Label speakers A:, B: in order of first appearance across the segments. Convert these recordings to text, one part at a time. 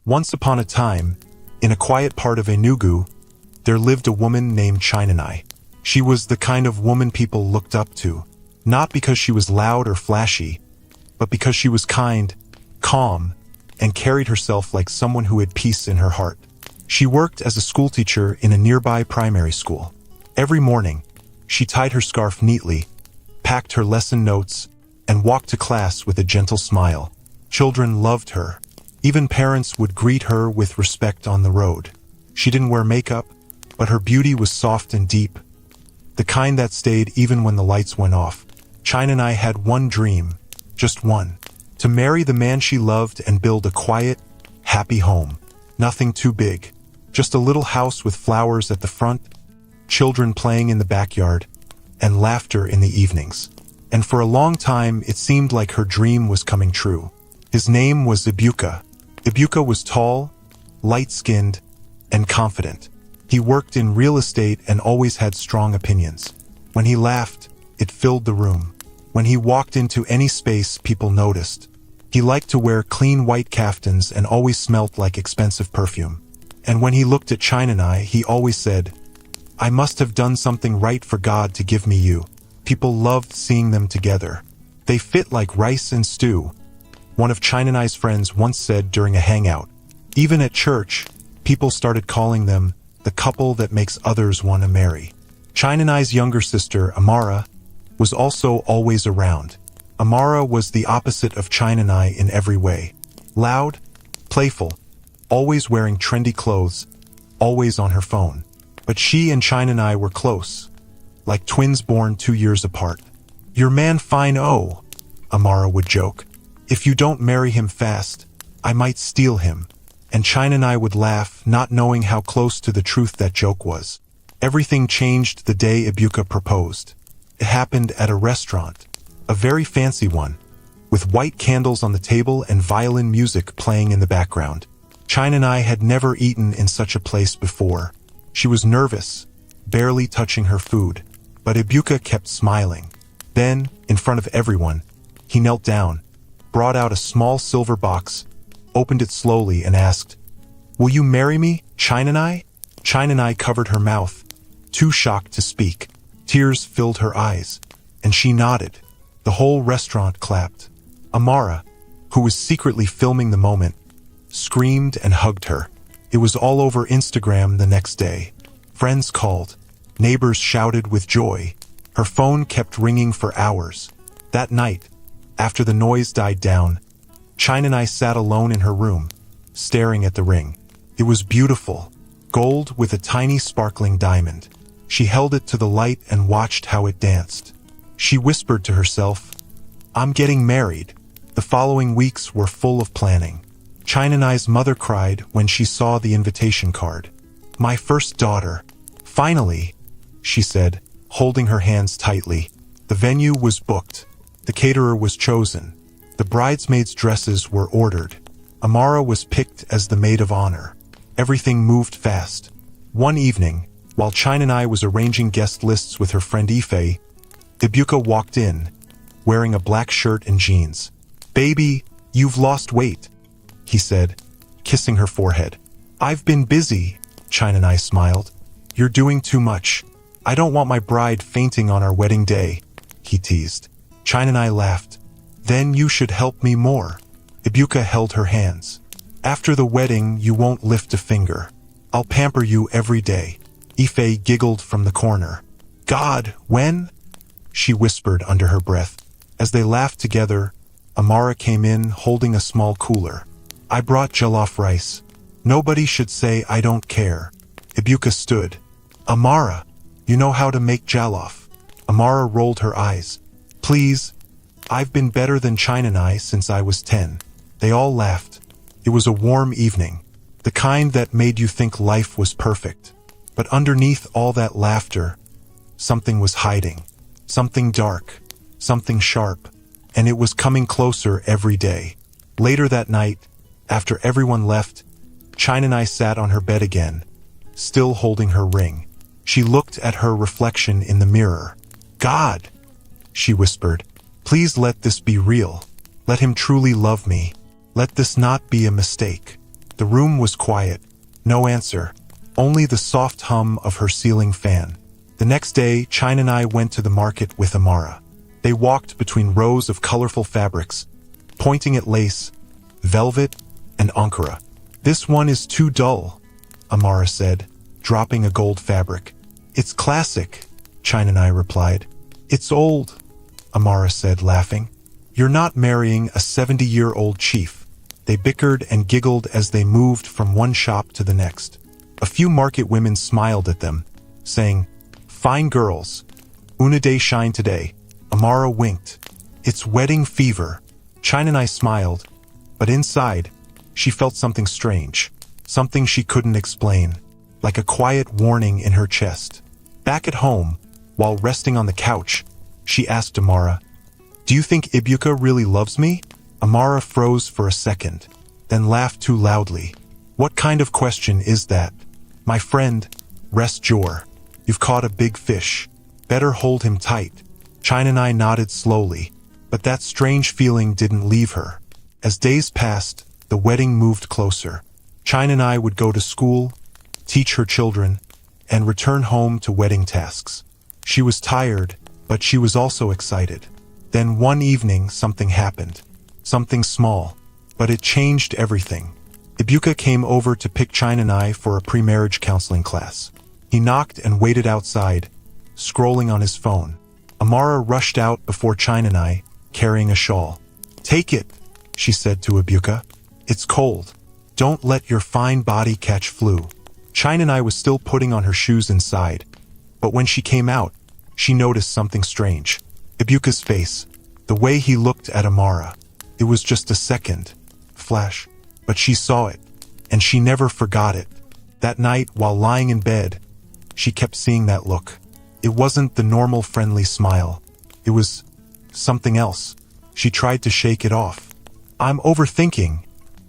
A: Once upon a time, in a quiet part of Enugu, there lived a woman named Chinanai. She was the kind of woman people looked up to, not because she was loud or flashy, but because she was kind, calm, and carried herself like someone who had peace in her heart. She worked as a schoolteacher in a nearby primary school. Every morning, she tied her scarf neatly, packed her lesson notes, and walked to class with a gentle smile. Children loved her. Even parents would greet her with respect on the road. She didn't wear makeup, but her beauty was soft and deep, the kind that stayed even when the lights went off. Chinanai had one dream, just one: to marry the man she loved and build a quiet, happy home. Nothing too big, just a little house with flowers at the front, children playing in the backyard, and laughter in the evenings. And for a long time, it seemed like her dream was coming true. His name was Ibuka. Ibuka was tall, light-skinned, and confident. He worked in real estate and always had strong opinions. When he laughed, it filled the room. When he walked into any space, people noticed. He liked to wear clean white kaftans and always smelt like expensive perfume. And when he looked at Chinanai, he always said, "I must have done something right for God to give me you." People loved seeing them together. They fit like rice and stew, one of Chinanai's friends once said during a hangout. Even at church, people started calling them the couple that makes others want to marry. Chinanai's younger sister, Amara, was also always around. Amara was the opposite of Chinanai in every way. Loud, playful, always wearing trendy clothes, always on her phone. But she and Chinanai were close, like twins born 2 years apart. "Your man fine, oh," Amara would joke. "If you don't marry him fast, I might steal him." And Chinanai would laugh, not knowing how close to the truth that joke was. Everything changed the day Ibuka proposed. It happened at a restaurant, a very fancy one, with white candles on the table and violin music playing in the background. Chinanai had never eaten in such a place before. She was nervous, barely touching her food, but Ibuka kept smiling. Then, in front of everyone, he knelt down, brought out a small silver box, opened it slowly and asked, "Will you marry me, Chinanai?" Chinanai covered her mouth, too shocked to speak. Tears filled her eyes, and she nodded. The whole restaurant clapped. Amara, who was secretly filming the moment, screamed and hugged her. It was all over Instagram the next day. Friends called. Neighbors shouted with joy. Her phone kept ringing for hours. That night, after the noise died down, Chinanai sat alone in her room, staring at the ring. It was beautiful, gold with a tiny sparkling diamond. She held it to the light and watched how it danced. She whispered to herself, "I'm getting married." The following weeks were full of planning. Chinanai's mother cried when she saw the invitation card. "My first daughter. Finally," she said, holding her hands tightly. The venue was booked. The caterer was chosen. The bridesmaids' dresses were ordered. Amara was picked as the maid of honor. Everything moved fast. One evening, while Chinanai was arranging guest lists with her friend Ife, Ibuka walked in, wearing a black shirt and jeans. "Baby, you've lost weight," he said, kissing her forehead. "I've been busy," Chinanai smiled. "You're doing too much. I don't want my bride fainting on our wedding day," he teased. Chinanai laughed. "Then you should help me more." Ibuka held her hands. "After the wedding, you won't lift a finger. I'll pamper you every day." Ife giggled from the corner. "God, when?" she whispered under her breath. As they laughed together, Amara came in holding a small cooler. "I brought jollof rice. Nobody should say I don't care." Ibuka stood. "Amara, you know how to make jollof." Amara rolled her eyes. "Please, I've been better than Chinanai since I was 10. They all laughed. It was a warm evening, the kind that made you think life was perfect. But underneath all that laughter, something was hiding. Something dark, something sharp, and it was coming closer every day. Later that night, after everyone left, Chinanai sat on her bed again, still holding her ring. She looked at her reflection in the mirror. "God," she whispered, "please let this be real. Let him truly love me. Let this not be a mistake." The room was quiet. No answer. Only the soft hum of her ceiling fan. The next day, China and I went to the market with Amara. They walked between rows of colorful fabrics, pointing at lace, velvet, and ankara. "This one is too dull," Amara said, dropping a gold fabric. "It's classic," China and I replied. "It's old," Amara said, laughing. "You're not marrying a 70-year-old chief." They bickered and giggled as they moved from one shop to the next. A few market women smiled at them, saying, "Fine girls. Una day shine today." Amara winked. "It's wedding fever." China and I smiled, but inside, she felt something strange, something she couldn't explain, like a quiet warning in her chest. Back at home, while resting on the couch, she asked Amara, "Do you think Ibuka really loves me?" Amara froze for a second, then laughed too loudly. "What kind of question is that? My friend, rest your. You've caught a big fish. Better hold him tight." China and I nodded slowly, but that strange feeling didn't leave her. As days passed, the wedding moved closer. China and I would go to school, teach her children, and return home to wedding tasks. She was tired, but she was also excited. Then one evening something happened. Something small, but it changed everything. Ibuka came over to pick China and I for a pre-marriage counseling class. He knocked and waited outside, scrolling on his phone. Amara rushed out before China and I, carrying a shawl. "Take it," she said to Ibuka. "It's cold. Don't let your fine body catch flu." China and I was still putting on her shoes inside, but when she came out, she noticed something strange. Ibuka's face, the way he looked at Amara. It was just a second, flash, but she saw it, and she never forgot it. That night, while lying in bed, she kept seeing that look. It wasn't the normal friendly smile. It was something else. She tried to shake it off. "I'm overthinking,"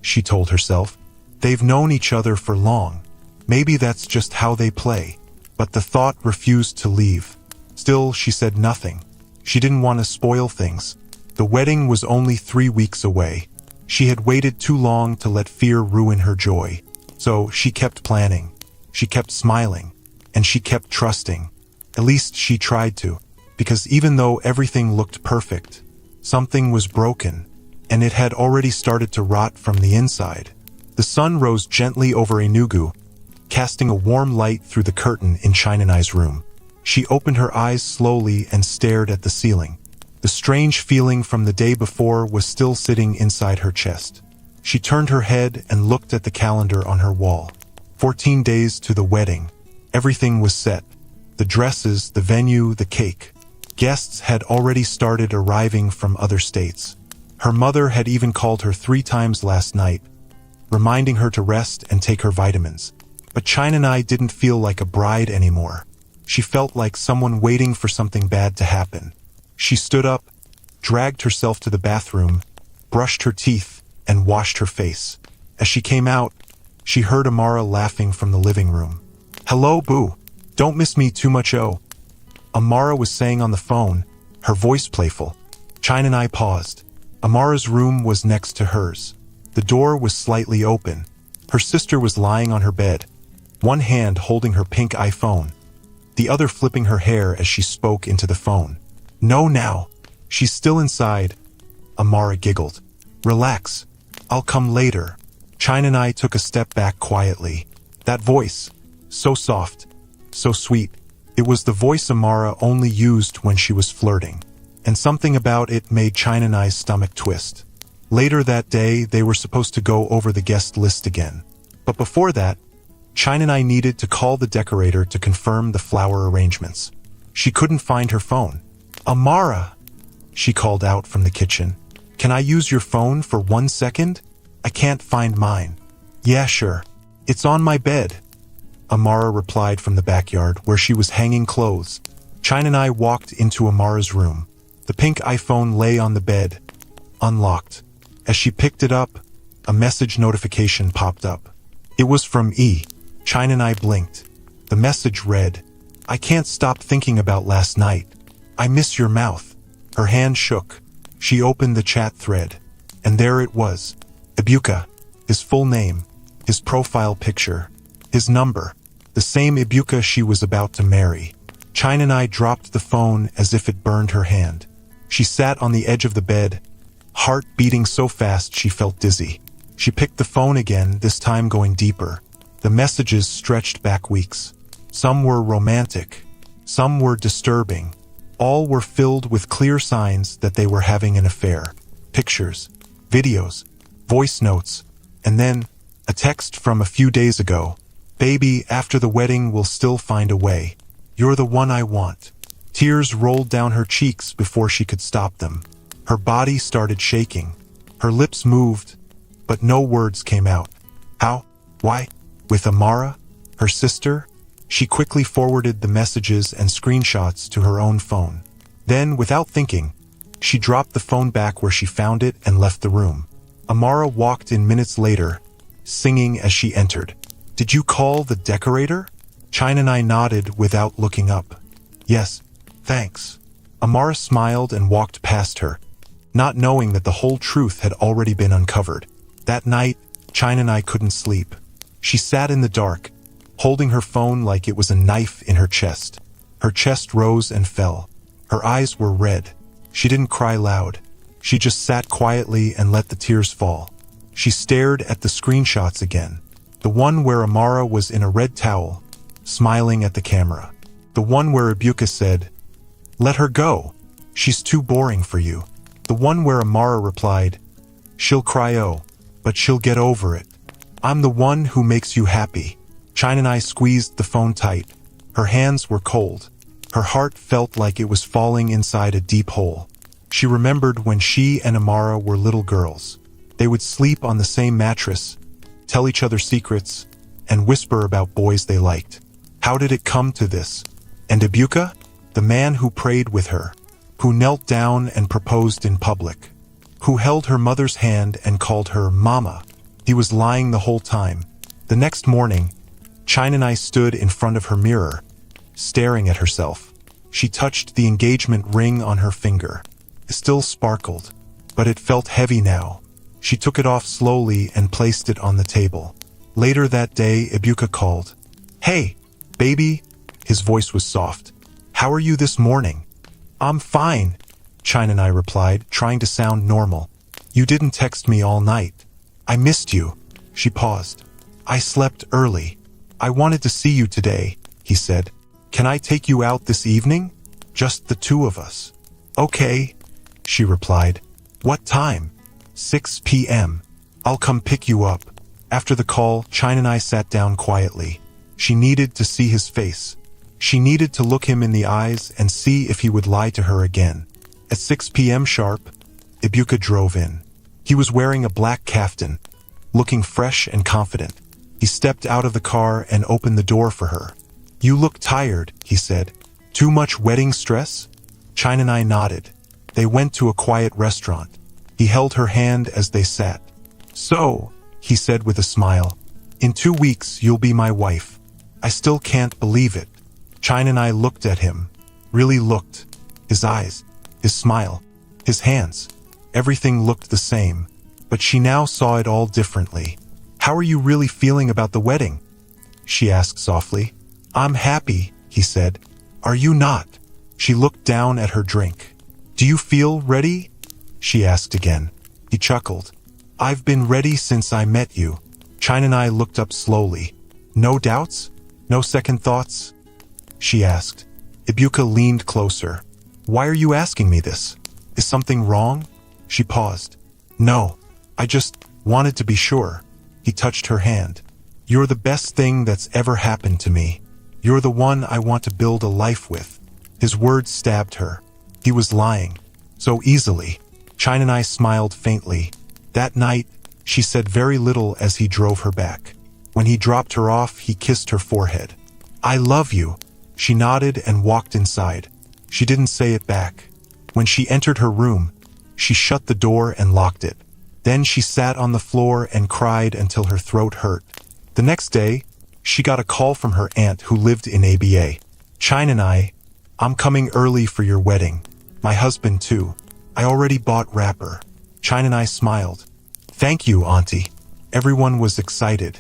A: she told herself. "They've known each other for long. Maybe that's just how they play." But the thought refused to leave. Still, she said nothing. She didn't want to spoil things. The wedding was only 3 weeks away. She had waited too long to let fear ruin her joy. So she kept planning. She kept smiling. And she kept trusting. At least she tried to. Because even though everything looked perfect, something was broken. And it had already started to rot from the inside. The sun rose gently over Enugu, casting a warm light through the curtain in China and I's room. She opened her eyes slowly and stared at the ceiling. The strange feeling from the day before was still sitting inside her chest. She turned her head and looked at the calendar on her wall. 14 days to the wedding. Everything was set. The dresses, the venue, the cake. Guests had already started arriving from other states. Her mother had even called her 3 times last night, reminding her to rest and take her vitamins. But China and I didn't feel like a bride anymore. She felt like someone waiting for something bad to happen. She stood up, dragged herself to the bathroom, brushed her teeth, and washed her face. As she came out, she heard Amara laughing from the living room. "Hello, boo. Don't miss me too much, oh." Amara was saying on the phone, her voice playful. China and I paused. Amara's room was next to hers. The door was slightly open. Her sister was lying on her bed, one hand holding her pink iPhone, the other flipping her hair as she spoke into the phone. "No now. She's still inside." Amara giggled. "Relax. I'll come later." China and I took a step back quietly. That voice, so soft, so sweet. It was the voice Amara only used when she was flirting. And something about it made China and I's stomach twist. Later that day, they were supposed to go over the guest list again. But before that, China and I needed to call the decorator to confirm the flower arrangements. She couldn't find her phone. "Amara," she called out from the kitchen. "Can I use your phone for 1 second? I can't find mine." "Yeah, sure. It's on my bed," Amara replied from the backyard where she was hanging clothes. China and I walked into Amara's room. The pink iPhone lay on the bed, unlocked. As she picked it up, a message notification popped up. It was from E. China and I blinked. The message read, "I can't stop thinking about last night. I miss your mouth." Her hand shook. She opened the chat thread. And there it was. Ibuka, his full name. his profile picture, his number, the same Ibuka she was about to marry. China dropped the phone as if it burned her hand. She sat on the edge of the bed, heart beating so fast she felt dizzy. She picked the phone again, this time going deeper. The messages stretched back weeks. Some were romantic, some were disturbing. All were filled with clear signs that they were having an affair. Pictures, videos, voice notes, and then a text from a few days ago. Baby, after the wedding we'll still find a way. You're the one I want. Tears rolled down her cheeks before she could stop them. Her body started shaking. Her lips moved, but no words came out. How? Why? With Amara? Her sister? She quickly forwarded the messages and screenshots to her own phone. Then, without thinking, she dropped the phone back where she found it and left the room. Amara walked in minutes later, singing as she entered. Did you call the decorator? China nodded without looking up. Yes, thanks. Amara smiled and walked past her, not knowing that the whole truth had already been uncovered. That night, China couldn't sleep. She sat in the dark, holding her phone like it was a knife in her chest. Her chest rose and fell. Her eyes were red. She didn't cry loud. She just sat quietly and let the tears fall. She stared at the screenshots again. The one where Amara was in a red towel, smiling at the camera. The one where Ibuka said, "Let her go. She's too boring for you." The one where Amara replied, "She'll cry, oh, but she'll get over it. I'm the one who makes you happy." China squeezed the phone tight. Her hands were cold. Her heart felt like it was falling inside a deep hole. She remembered when she and Amara were little girls. They would sleep on the same mattress, tell each other secrets, and whisper about boys they liked. How did it come to this? And Ibuka? The man who prayed with her, who knelt down and proposed in public, who held her mother's hand and called her Mama. He was lying the whole time. The next morning, China stood in front of her mirror, staring at herself. She touched the engagement ring on her finger. It still sparkled, but it felt heavy now. She took it off slowly and placed it on the table. Later that day, Ibuka called. "Hey, baby." His voice was soft. "How are you this morning?" "I'm fine," China replied, trying to sound normal. "You didn't text me all night. I missed you." She paused. "I slept early. I wanted to see you today," he said. "Can I take you out this evening? Just the two of us." "Okay," she replied. "What time?" 6 p.m. "I'll come pick you up." After the call, China sat down quietly. She needed to see his face. She needed to look him in the eyes and see if he would lie to her again. At 6 p.m. sharp, Ibuka drove in. He was wearing a black kaftan, looking fresh and confident. He stepped out of the car and opened the door for her. "You look tired," he said. "Too much wedding stress?" China nodded. They went to a quiet restaurant. He held her hand as they sat. "So," he said with a smile, "in 2 weeks you'll be my wife. I still can't believe it." China looked at him, really looked. His eyes, his smile, his hands, everything looked the same, but she now saw it all differently. "How are you really feeling about the wedding?" she asked softly. "I'm happy," he said. "Are you not?" She looked down at her drink. "Do you feel ready?" she asked again. He chuckled. "I've been ready since I met you." China looked up slowly. "No doubts? No second thoughts?" she asked. Ibuka leaned closer. "Why are you asking me this? Is something wrong?" She paused. "No, I just wanted to be sure." He touched her hand. "You're the best thing that's ever happened to me. You're the one I want to build a life with." His words stabbed her. He was lying. So easily. China smiled faintly. That night, she said very little as he drove her back. When he dropped her off, he kissed her forehead. "I love you." She nodded and walked inside. She didn't say it back. When she entered her room, she shut the door and locked it. Then she sat on the floor and cried until her throat hurt. The next day, she got a call from her aunt who lived in ABA. "China, I'm coming early for your wedding. My husband too. I already bought wrapper." China smiled. "Thank you, Auntie." Everyone was excited.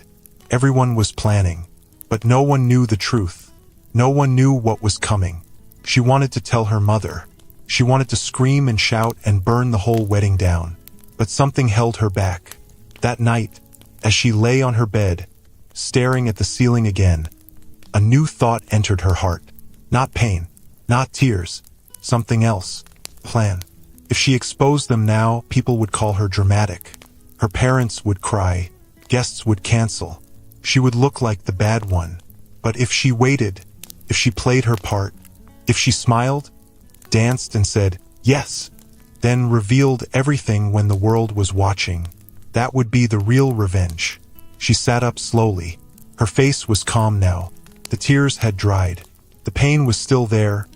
A: Everyone was planning, but no one knew the truth. No one knew what was coming. She wanted to tell her mother. She wanted to scream and shout and burn the whole wedding down. But something held her back. That night, as she lay on her bed, staring at the ceiling again, a new thought entered her heart. Not pain, not tears, something else. Plan. If she exposed them now, people would call her dramatic. Her parents would cry. Guests would cancel. She would look like the bad one. But if she waited, if she played her part, if she smiled, danced and said, yes, then revealed everything when the world was watching, that would be the real revenge. She sat up slowly. Her face was calm now. The tears had dried. The pain was still there,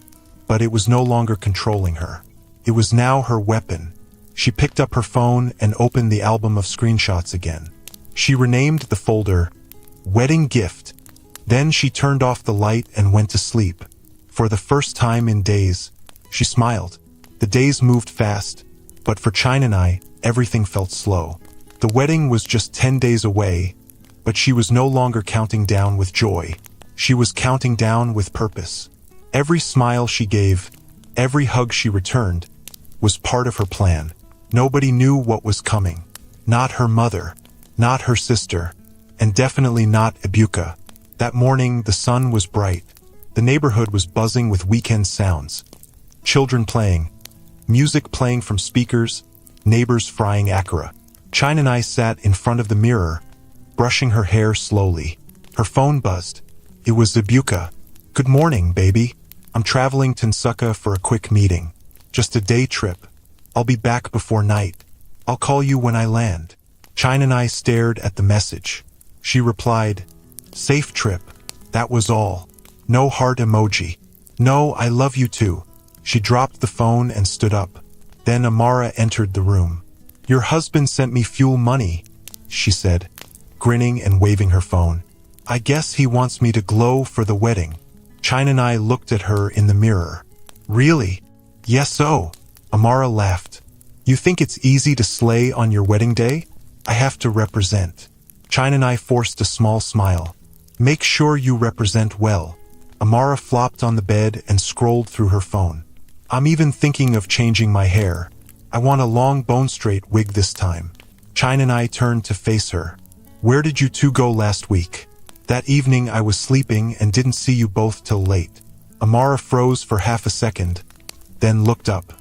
A: but it was no longer controlling her. It was now her weapon. She picked up her phone and opened the album of screenshots again. She renamed the folder Wedding Gift. Then she turned off the light and went to sleep. For the first time in days, she smiled. The days moved fast, but for China and I, everything felt slow. The wedding was just 10 days away, but she was no longer counting down with joy. She was counting down with purpose. Every smile she gave, every hug she returned, was part of her plan. Nobody knew what was coming. Not her mother, not her sister, and definitely not Ibuka. That morning, the sun was bright. The neighborhood was buzzing with weekend sounds. Children playing, music playing from speakers, neighbors frying akara. China and I sat in front of the mirror, brushing her hair slowly. Her phone buzzed. It was Ibuka. Good morning, baby. I'm traveling to Nsuka for a quick meeting. Just a day trip. I'll be back before night. I'll call you when I land. China and I stared at the message. She replied, safe trip. That was all. No heart emoji. No, I love you too. She dropped the phone and stood up. Then Amara entered the room. Your husband sent me fuel money, she said, grinning and waving her phone. I guess he wants me to glow for the wedding. China and I looked at her in the mirror. Really? Yes-o. Amara laughed. You think it's easy to slay on your wedding day? I have to represent. China and I forced a small smile. Make sure you represent well. Amara flopped on the bed and scrolled through her phone. I'm even thinking of changing my hair. I want a long bone-straight wig this time. China and I turned to face her. Where did you two go last week? That evening I was sleeping and didn't see you both till late. Amara froze for half a second, then looked up.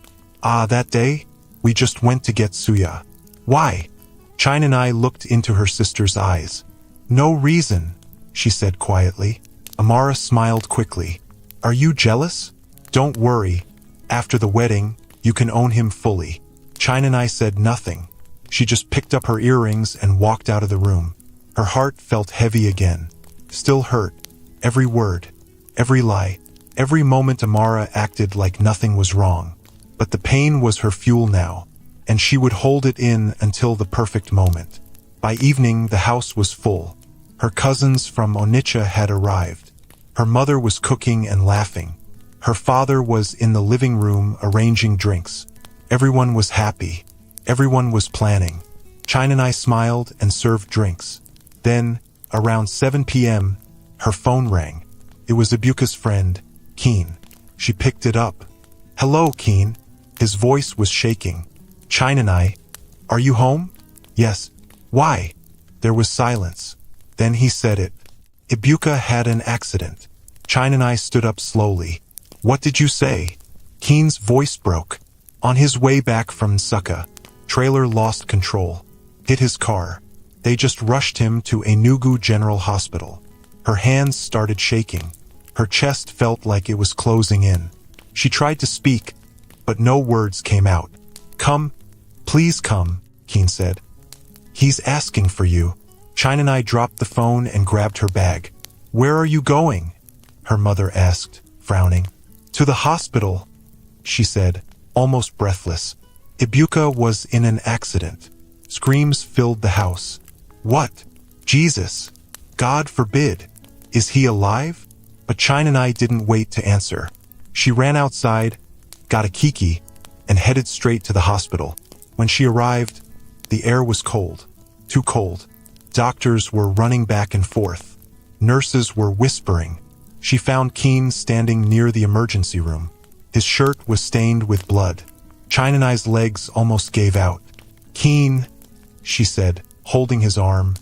A: Ah, that day? We just went to get suya. Why? China and I looked into her sister's eyes. No reason, she said quietly. Amara smiled quickly. Are you jealous? Don't worry. After the wedding, you can own him fully. China and I said nothing. She just picked up her earrings and walked out of the room. Her heart felt heavy again. Still hurt. Every word, every lie, every moment Amara acted like nothing was wrong. But the pain was her fuel now, and she would hold it in until the perfect moment. By evening, the house was full. Her cousins from Onitsha had arrived. Her mother was cooking and laughing. Her father was in the living room arranging drinks. Everyone was happy. Everyone was planning. China and I smiled and served drinks. Then, around 7 p.m., her phone rang. It was Ibuka's friend, Keen. She picked it up. Hello, Keen. His voice was shaking. China and I, are you home? Yes. Why? There was silence. Then he said it. Ibuka had an accident. China and I stood up slowly. What did you say? Keen's voice broke. On his way back from Nsuka, trailer lost control, hit his car. They just rushed him to Enugu General Hospital. Her hands started shaking. Her chest felt like it was closing in. She tried to speak, but no words came out. Come, please come, Keen said. He's asking for you. China and I dropped the phone and grabbed her bag. Where are you going? Her mother asked, frowning. To the hospital, she said, almost breathless. Ibuka was in an accident. Screams filled the house. What? Jesus! God forbid! Is he alive? But China and I didn't wait to answer. She ran outside, got a kiki, and headed straight to the hospital. When she arrived, the air was cold. Too cold. Doctors were running back and forth. Nurses were whispering. She found Keen standing near the emergency room. His shirt was stained with blood. Chinanai's legs almost gave out. "Keen," she said, holding his arm.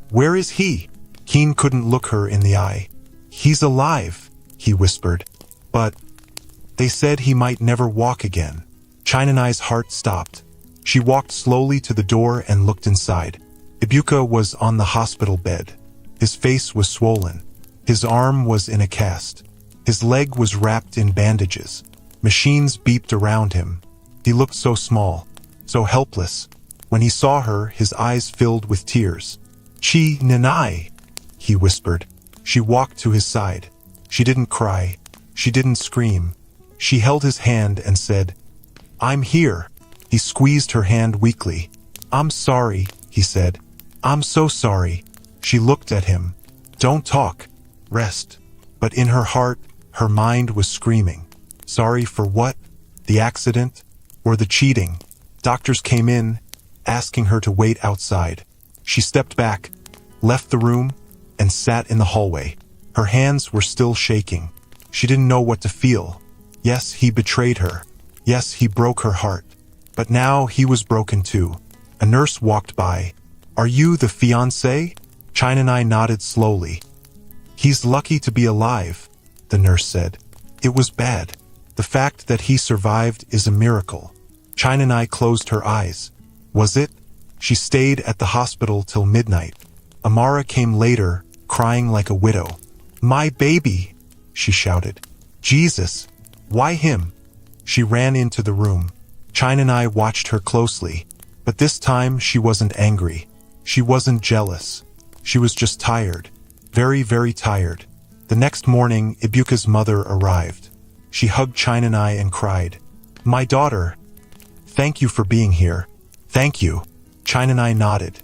A: "Where is he?" Keen couldn't look her in the eye. "He's alive," he whispered. "But they said he might never walk again." Chinanai's heart stopped. She walked slowly to the door and looked inside. Ibuka was on the hospital bed. His face was swollen. His arm was in a cast. His leg was wrapped in bandages. Machines beeped around him. He looked so small, so helpless. When he saw her, his eyes filled with tears. "Chi Nanai," he whispered. She walked to his side. She didn't cry. She didn't scream. She held his hand and said, "I'm here." He squeezed her hand weakly. "I'm sorry," he said. "I'm so sorry." She looked at him. "Don't talk. Rest." But in her heart, her mind was screaming. Sorry for what? The accident? Or the cheating? Doctors came in, asking her to wait outside. She stepped back, left the room, and sat in the hallway. Her hands were still shaking. She didn't know what to feel. Yes, he betrayed her. Yes, he broke her heart. But now he was broken too. A nurse walked by. "Are you the fiancé?" Chinanai nodded slowly. "He's lucky to be alive," the nurse said. "It was bad. The fact that he survived is a miracle." Chinanai closed her eyes. Was it? She stayed at the hospital till midnight. Amara came later, crying like a widow. "My baby!" she shouted. "Jesus! Why him?" She ran into the room. Chinanai watched her closely, but this time she wasn't angry. She wasn't jealous. She was just tired. Very, very tired. The next morning, Ibuka's mother arrived. She hugged Chinanai and cried, "My daughter! Thank you for being here. Thank you." Chinanai nodded.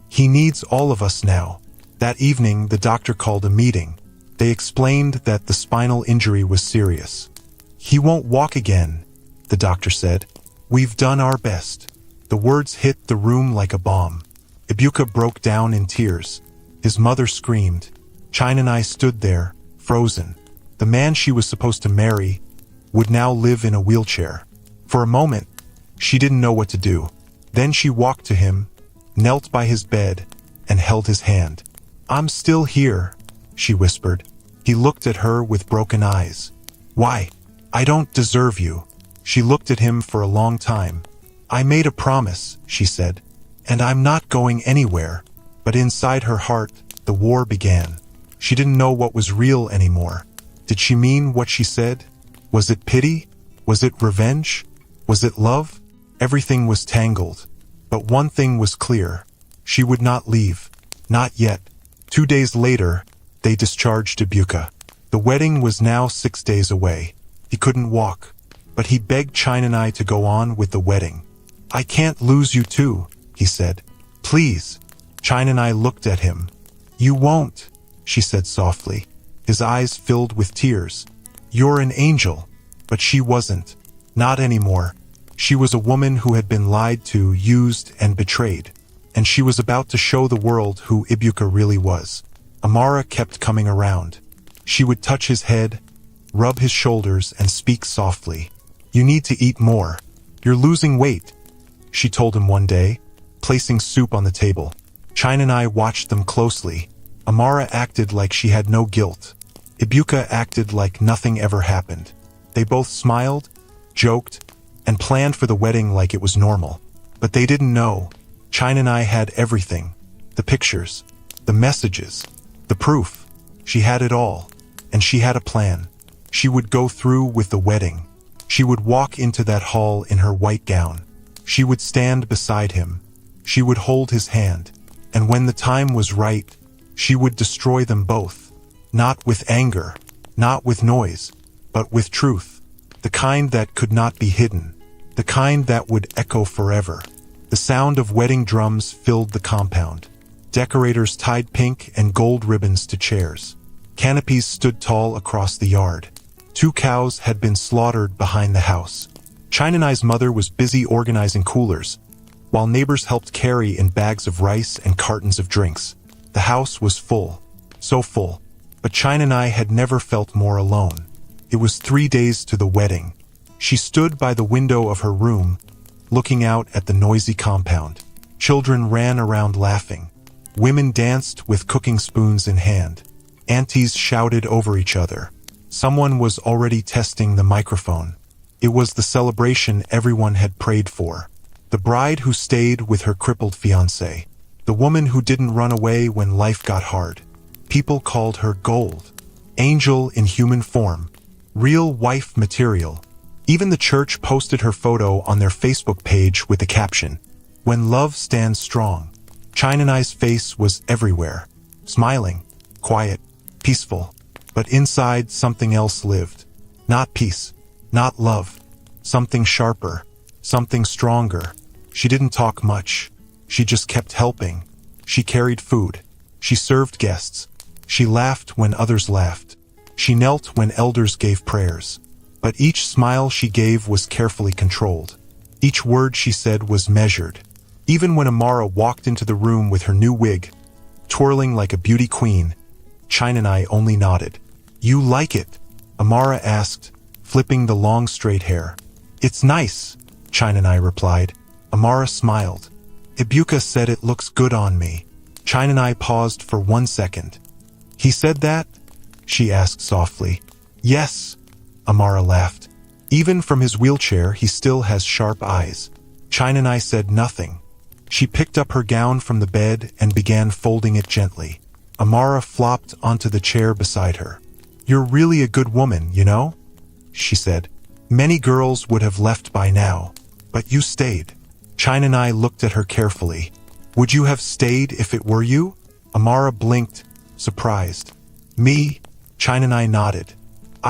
A: "He needs all of us now." That evening, the doctor called a meeting. They explained that the spinal injury was serious. "He won't walk again," the doctor said. "We've done our best." The words hit the room like a bomb. Ibuka broke down in tears. His mother screamed. Chinanai stood there, frozen. The man she was supposed to marry would now live in a wheelchair. For a moment, she didn't know what to do. Then she walked to him, knelt by his bed, and held his hand. "I'm still here," she whispered. He looked at her with broken eyes. "Why? I don't deserve you." She looked at him for a long time. "I made a promise," she said, "and I'm not going anywhere." But inside her heart, the war began. She didn't know what was real anymore. Did she mean what she said? Was it pity? Was it revenge? Was it love? Everything was tangled. But one thing was clear. She would not leave. Not yet. 2 days later, they discharged Ibuka. The wedding was now 6 days away. He couldn't walk, but he begged Chinanai to go on with the wedding. "I can't lose you too," he said. "Please." Chinanai looked at him. "You won't," she said softly. His eyes filled with tears. "You're an angel." But she wasn't. Not anymore. She was a woman who had been lied to, used, and betrayed. And she was about to show the world who Ibuka really was. Amara kept coming around. She would touch his head, rub his shoulders, and speak softly. "You need to eat more. You're losing weight," she told him one day, placing soup on the table. Chinanai watched them closely. Amara acted like she had no guilt. Ibuka acted like nothing ever happened. They both smiled, joked, and planned for the wedding like it was normal. But they didn't know. Chinanai had everything. The pictures, the messages, the proof. She had it all. And she had a plan. She would go through with the wedding. She would walk into that hall in her white gown. She would stand beside him. She would hold his hand. And when the time was right, she would destroy them both. Not with anger, not with noise, but with truth. The kind that could not be hidden. The kind that would echo forever. The sound of wedding drums filled the compound. Decorators tied pink and gold ribbons to chairs. Canopies stood tall across the yard. 2 cows had been slaughtered behind the house. Chinanai's mother was busy organizing coolers, while neighbors helped carry in bags of rice and cartons of drinks. The house was full, so full. But China had never felt more alone. It was 3 days to the wedding. She stood by the window of her room, looking out at the noisy compound. Children ran around laughing. Women danced with cooking spoons in hand. Aunties shouted over each other. Someone was already testing the microphone. It was the celebration everyone had prayed for. The bride who stayed with her crippled fiancé. The woman who didn't run away when life got hard. People called her gold. Angel in human form. Real wife material. Even the church posted her photo on their Facebook page with the caption, "When love stands strong." China-Nai's face was everywhere. Smiling, quiet, peaceful. But inside something else lived. Not peace, not love. Something sharper, something stronger. She didn't talk much. She just kept helping. She carried food. She served guests. She laughed when others laughed. She knelt when elders gave prayers. But each smile she gave was carefully controlled. Each word she said was measured. Even when Amara walked into the room with her new wig, twirling like a beauty queen, China only nodded. "You like it?" Amara asked, flipping the long straight hair. "It's nice," China replied. Amara smiled. "Ibuka said it looks good on me." China paused for 1 second. "He said that?" she asked softly. "Yes," Amara laughed. "Even from his wheelchair he still has sharp eyes." China said nothing. She picked up her gown from the bed and began folding it gently. Amara flopped onto the chair beside her. "You're really a good woman, you know?" she said. "Many girls would have left by now, but you stayed." China looked at her carefully. "Would you have stayed if it were you?" Amara blinked, surprised. "Me?" China nodded.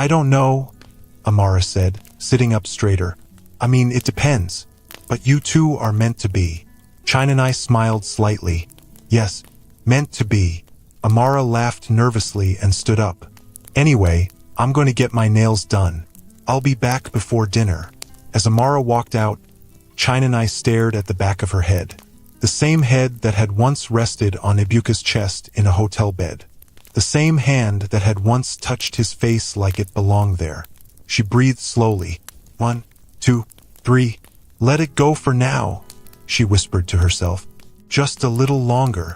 A: "I don't know," Amara said, sitting up straighter. "I mean, it depends. But you two are meant to be." China smiled slightly. "Yes, meant to be." Amara laughed nervously and stood up. "Anyway, I'm going to get my nails done. I'll be back before dinner." As Amara walked out, China stared at the back of her head. The same head that had once rested on Ibuka's chest in a hotel bed. The same hand that had once touched his face like it belonged there. She breathed slowly. 1, 2, 3. "Let it go for now," she whispered to herself. "Just a little longer."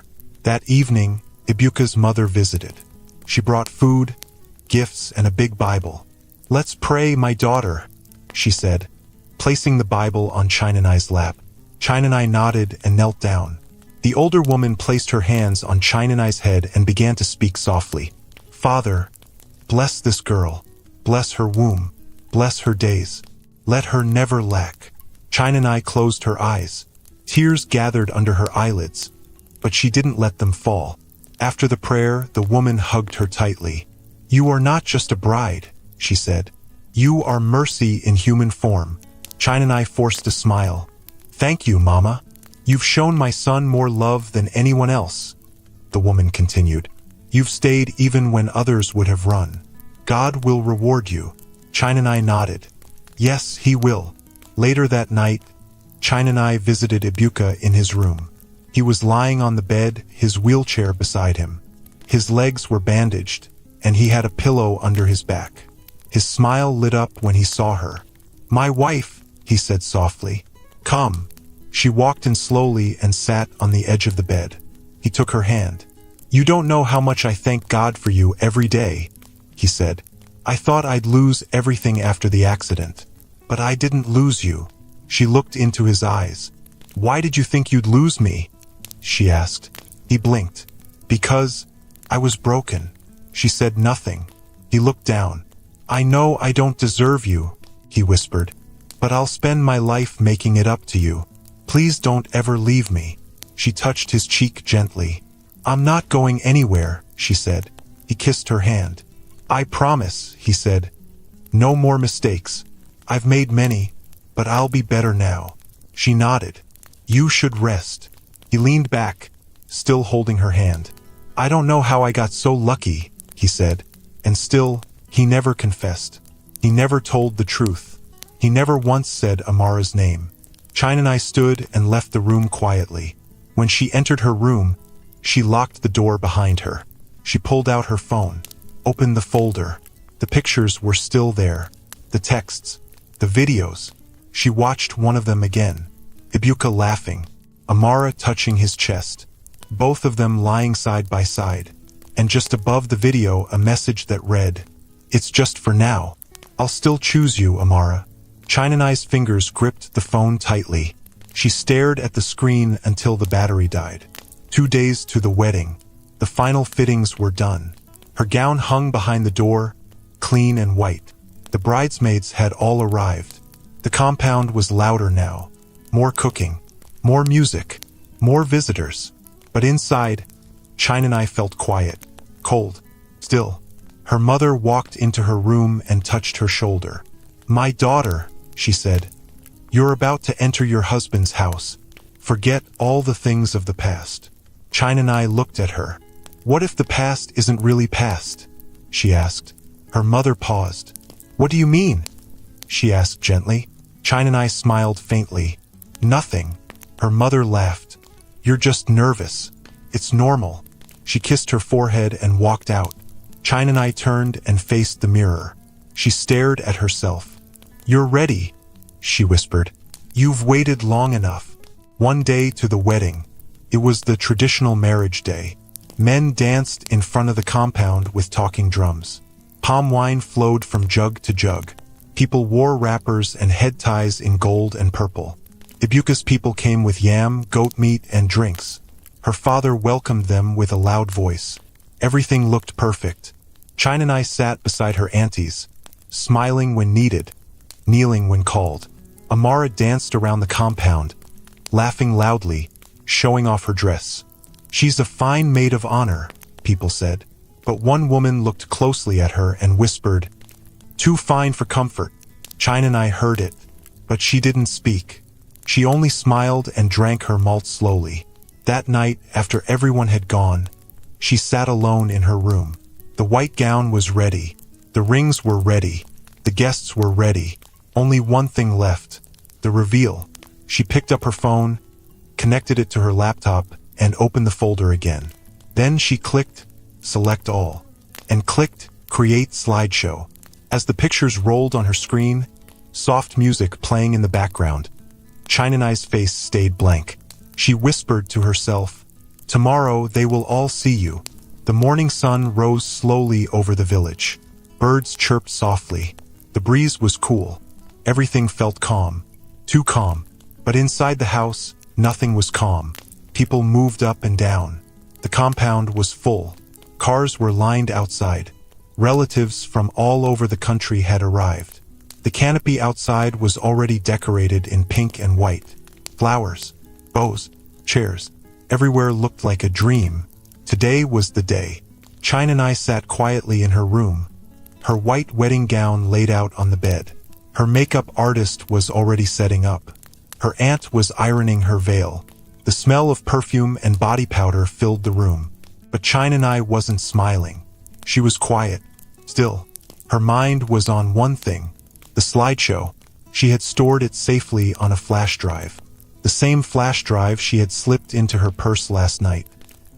A: That evening, Ibuka's mother visited. She brought food, gifts, and a big Bible. "Let's pray, my daughter," she said, placing the Bible on China-Nai's lap. China-Nai nodded and knelt down. The older woman placed her hands on China-Nai's head and began to speak softly. "Father, bless this girl. Bless her womb. Bless her days. Let her never lack." China-Nai closed her eyes. Tears gathered under her eyelids, but she didn't let them fall. After the prayer, the woman hugged her tightly. "You are not just a bride," she said. "You are mercy in human form." China-Nai forced a smile. "Thank you, Mama. You've shown my son more love than anyone else," the woman continued. "You've stayed even when others would have run. God will reward you." China-Nai nodded. "Yes, he will." Later that night, China-Nai visited Ibuka in his room. He was lying on the bed, his wheelchair beside him. His legs were bandaged, and he had a pillow under his back. His smile lit up when he saw her. "My wife," he said softly. "Come." She walked in slowly and sat on the edge of the bed. He took her hand. "You don't know how much I thank God for you every day," he said. "I thought I'd lose everything after the accident. But I didn't lose you." She looked into his eyes. "Why did you think you'd lose me?" she asked. He blinked. "Because I was broken." She said nothing. He looked down. "I know I don't deserve you," he whispered, "but I'll spend my life making it up to you. Please don't ever leave me." She touched his cheek gently. "I'm not going anywhere," she said. He kissed her hand. "I promise," he said. "No more mistakes. I've made many, but I'll be better now." She nodded. "You should rest." He leaned back, still holding her hand. "I don't know how I got so lucky," he said. And still, he never confessed. He never told the truth. He never once said Amara's name. China stood and left the room quietly. When she entered her room, she locked the door behind her. She pulled out her phone, opened the folder. The pictures were still there. The texts, the videos. She watched one of them again. Ibuka laughing, Amara touching his chest, both of them lying side by side. And just above the video a message that read, "It's just for now. I'll still choose you, Amara." China-Nai's fingers gripped the phone tightly. She stared at the screen until the battery died. 2 days to the wedding. The final fittings were done. Her gown hung behind the door, clean and white. The bridesmaids had all arrived. The compound was louder now. More cooking, more music, more visitors. But inside, China-Nai felt quiet, cold, still. Her mother walked into her room and touched her shoulder. "My daughter," she said, "you're about to enter your husband's house. Forget all the things of the past." China-Nai looked at her. "What if the past isn't really past?" she asked. Her mother paused. "What do you mean?" she asked gently. China-Nai smiled faintly. "Nothing." Her mother laughed. "You're just nervous. It's normal." She kissed her forehead and walked out. China-Nai turned and faced the mirror. She stared at herself. "You're ready," she whispered. "You've waited long enough." 1 day to the wedding. It was the traditional marriage day. Men danced in front of the compound with talking drums. Palm wine flowed from jug to jug. People wore wrappers and head ties in gold and purple. Ibuka's people came with yam, goat meat, and drinks. Her father welcomed them with a loud voice. Everything looked perfect. China-Nai sat beside her aunties, smiling when needed, kneeling when called. Amara danced around the compound, laughing loudly, showing off her dress. "She's a fine maid of honor," people said. But one woman looked closely at her and whispered, "Too fine for comfort." China-Nai heard it, but she didn't speak. She only smiled and drank her malt slowly. That night, after everyone had gone, she sat alone in her room. The white gown was ready. The rings were ready. The guests were ready. Only one thing left, the reveal. She picked up her phone, connected it to her laptop, and opened the folder again. Then she clicked, "Select all," and clicked, "Create slideshow." As the pictures rolled on her screen, soft music playing in the background, China-Nai's face stayed blank. She whispered to herself, "Tomorrow they will all see you." The morning sun rose slowly over the village. Birds chirped softly. The breeze was cool. Everything felt calm. Too calm. But inside the house, nothing was calm. People moved up and down. The compound was full. Cars were lined outside. Relatives from all over the country had arrived. The canopy outside was already decorated in pink and white. Flowers, bows, chairs. Everywhere looked like a dream. Today was the day. China-Nai sat quietly in her room. Her white wedding gown laid out on the bed. Her makeup artist was already setting up. Her aunt was ironing her veil. The smell of perfume and body powder filled the room. But China-Nai wasn't smiling. She was quiet, still. Her mind was on one thing, the slideshow. She had stored it safely on a flash drive. The same flash drive she had slipped into her purse last night.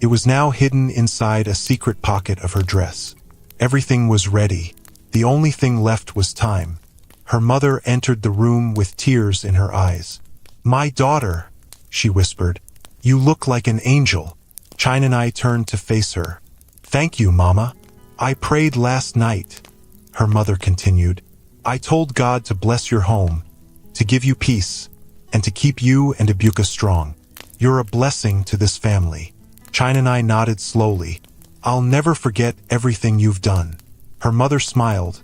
A: It was now hidden inside a secret pocket of her dress. Everything was ready. The only thing left was time. Her mother entered the room with tears in her eyes. "My daughter," she whispered, "you look like an angel." China-Nai turned to face her. "Thank you, Mama. I prayed last night," her mother continued. "I told God to bless your home, to give you peace, and to keep you and Ibuka strong. You're a blessing to this family." China-Nai nodded slowly. "I'll never forget everything you've done." Her mother smiled,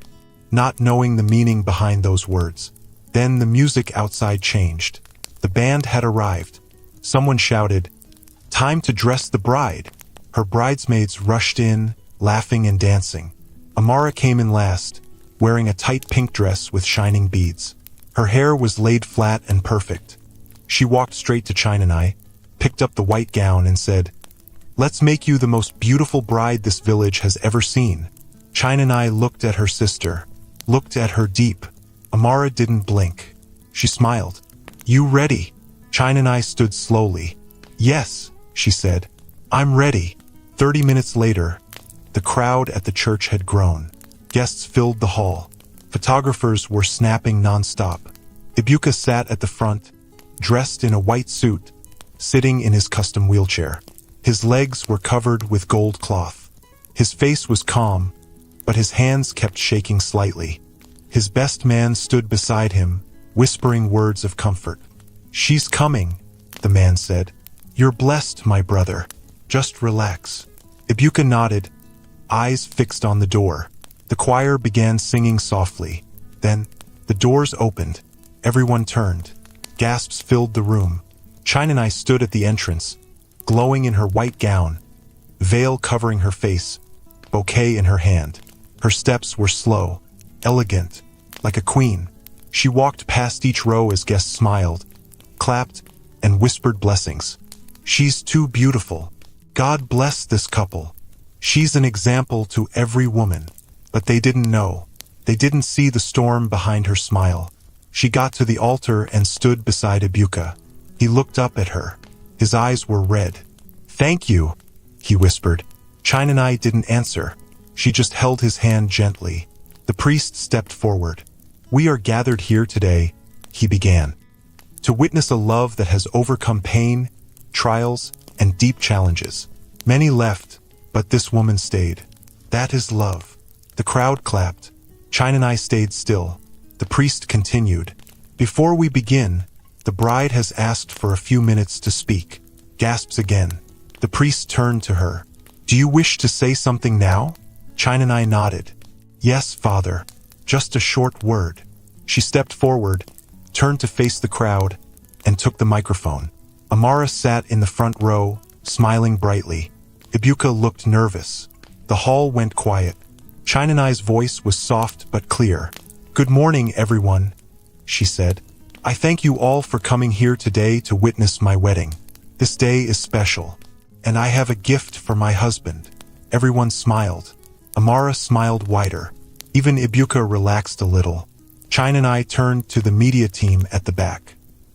A: not knowing the meaning behind those words. Then the music outside changed. The band had arrived. Someone shouted, "Time to dress the bride." Her bridesmaids rushed in, laughing and dancing. Amara came in last, wearing a tight pink dress with shining beads. Her hair was laid flat and perfect. She walked straight to China-Nai, picked up the white gown and said, "Let's make you the most beautiful bride this village has ever seen." China-Nai looked at her sister, looked at her deep. Amara didn't blink. She smiled. You ready? China stood slowly. Yes, she said. I'm ready. 30 minutes later, the crowd at the church had grown. Guests filled the hall. Photographers were snapping nonstop. Ibuka sat at the front, dressed in a white suit, sitting in his custom wheelchair. His legs were covered with gold cloth. His face was calm, but his hands kept shaking slightly. His best man stood beside him, whispering words of comfort. She's coming, the man said. You're blessed, my brother. Just relax. Ibuka nodded, eyes fixed on the door. The choir began singing softly. Then, the doors opened. Everyone turned. Gasps filled the room. China stood at the entrance, glowing in her white gown, veil covering her face, bouquet in her hand. Her steps were slow, elegant, like a queen. She walked past each row as guests smiled, clapped, and whispered blessings. She's too beautiful. God bless this couple. She's an example to every woman. But they didn't know. They didn't see the storm behind her smile. She got to the altar and stood beside Ibuka. He looked up at her. His eyes were red. Thank you, he whispered. China didn't answer. She just held his hand gently. The priest stepped forward. We are gathered here today, he began, to witness a love that has overcome pain, trials, and deep challenges. Many left, but this woman stayed. That is love. The crowd clapped. China stayed still. The priest continued. Before we begin, the bride has asked for a few minutes to speak. Gasps again. The priest turned to her. Do you wish to say something now? China nodded. Yes, father. Just a short word. She stepped forward, turned to face the crowd, and took the microphone. Amara sat in the front row, smiling brightly. Ibuka looked nervous. The hall went quiet. China voice was soft but clear. Good morning, everyone, she said. I thank you all for coming here today to witness my wedding. This day is special, and I have a gift for my husband. Everyone smiled. Amara smiled wider. Even Ibuka relaxed a little. China turned to the media team at the back.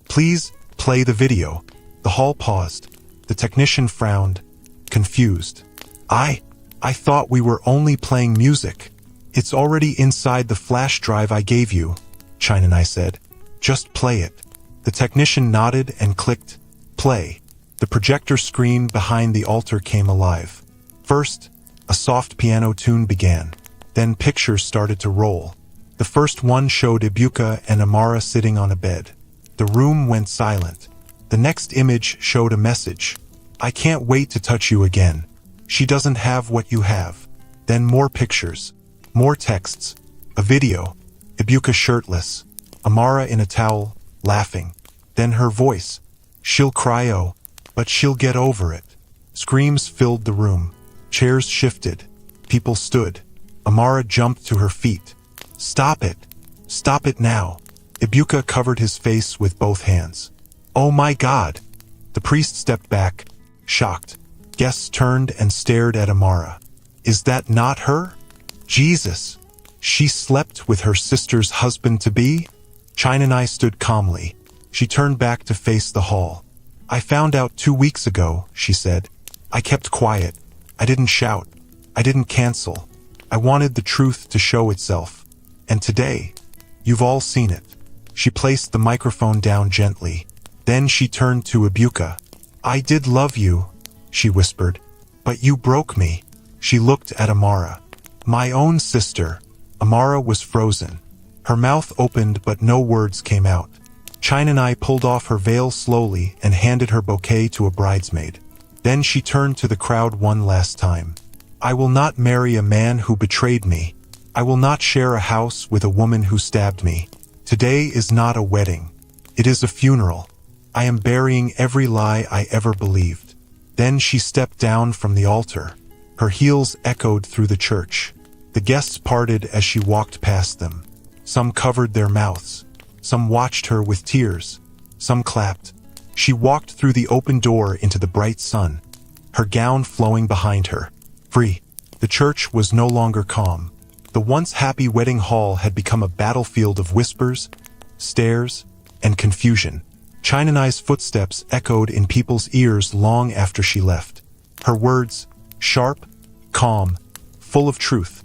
A: Please play the video. The hall paused. The technician frowned, confused. I thought we were only playing music. It's already inside the flash drive I gave you, China said. Just play it. The technician nodded and clicked play. The projector screen behind the altar came alive. First, a soft piano tune began. Then pictures started to roll. The first one showed Ibuka and Amara sitting on a bed. The room went silent. The next image showed a message. I can't wait to touch you again. She doesn't have what you have. Then more pictures, more texts, a video, Ibuka shirtless, Amara in a towel, laughing. Then her voice. She'll cry, oh, but she'll get over it. Screams filled the room. Chairs shifted. People stood. Amara jumped to her feet. Stop it. Stop it now. Ibuka covered his face with both hands. Oh my God. The priest stepped back, shocked. Guests turned and stared at Amara. Is that not her? Jesus. She slept with her sister's husband-to-be? China stood calmly. She turned back to face the hall. I found out 2 weeks ago, she said. I kept quiet. I didn't shout. I didn't cancel. I wanted the truth to show itself. And today, you've all seen it. She placed the microphone down gently. Then she turned to Ibuka. I did love you, she whispered. But you broke me. She looked at Amara. My own sister. Amara was frozen. Her mouth opened but no words came out. China pulled off her veil slowly and handed her bouquet to a bridesmaid. Then she turned to the crowd one last time. I will not marry a man who betrayed me. I will not share a house with a woman who stabbed me. Today is not a wedding. It is a funeral. I am burying every lie I ever believed. Then she stepped down from the altar. Her heels echoed through the church. The guests parted as she walked past them. Some covered their mouths. Some watched her with tears. Some clapped. She walked through the open door into the bright sun, her gown flowing behind her. Free. The church was no longer calm. The once happy wedding hall had become a battlefield of whispers, stares, and confusion. Chinanai's footsteps echoed in people's ears long after she left. Her words, sharp, calm, full of truth,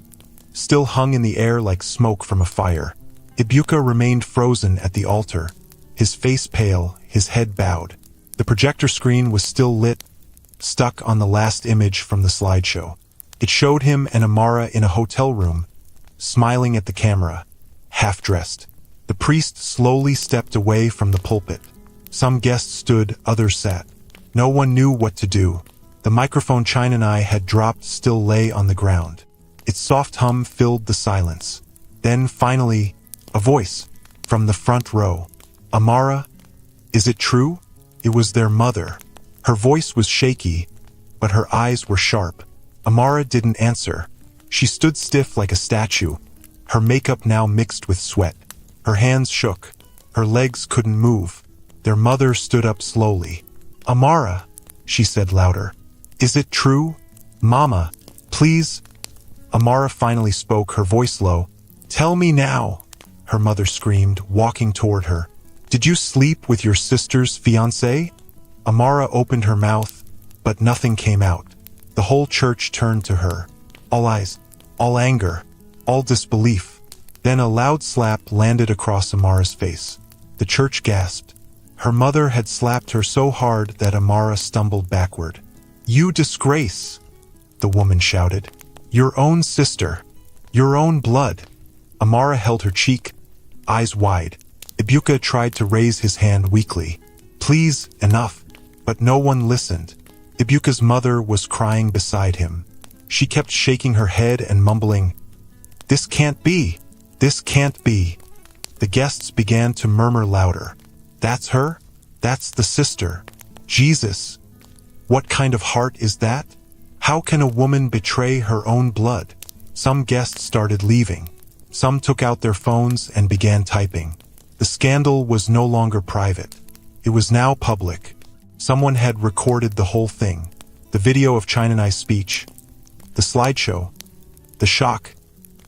A: still hung in the air like smoke from a fire. Ibuka remained frozen at the altar, his face pale, his head bowed. The projector screen was still lit, stuck on the last image from the slideshow. It showed him and Amara in a hotel room, smiling at the camera, half-dressed. The priest slowly stepped away from the pulpit. Some guests stood, others sat. No one knew what to do. The microphone Chinanai had dropped still lay on the ground. Its soft hum filled the silence. Then, finally, a voice from the front row. Amara, is it true? It was their mother. Her voice was shaky, but her eyes were sharp. Amara didn't answer. She stood stiff like a statue, her makeup now mixed with sweat. Her hands shook. Her legs couldn't move. Their mother stood up slowly. Amara, she said louder. Is it true? Mama, please. Amara finally spoke, her voice low. Tell me now, her mother screamed, walking toward her. Did you sleep with your sister's fiancé? Amara opened her mouth, but nothing came out. The whole church turned to her. All eyes, all anger, all disbelief. Then a loud slap landed across Amara's face. The church gasped. Her mother had slapped her so hard that Amara stumbled backward. You disgrace, the woman shouted. Your own sister, your own blood. Amara held her cheek, eyes wide. Ibuka tried to raise his hand weakly. Please, enough. But no one listened. Ibuka's mother was crying beside him. She kept shaking her head and mumbling, This can't be. This can't be. The guests began to murmur louder. That's her? That's the sister. Jesus. What kind of heart is that? How can a woman betray her own blood? Some guests started leaving. Some took out their phones and began typing. The scandal was no longer private. It was now public. Someone had recorded the whole thing. The video of Chinanai's speech. The slideshow. The shock.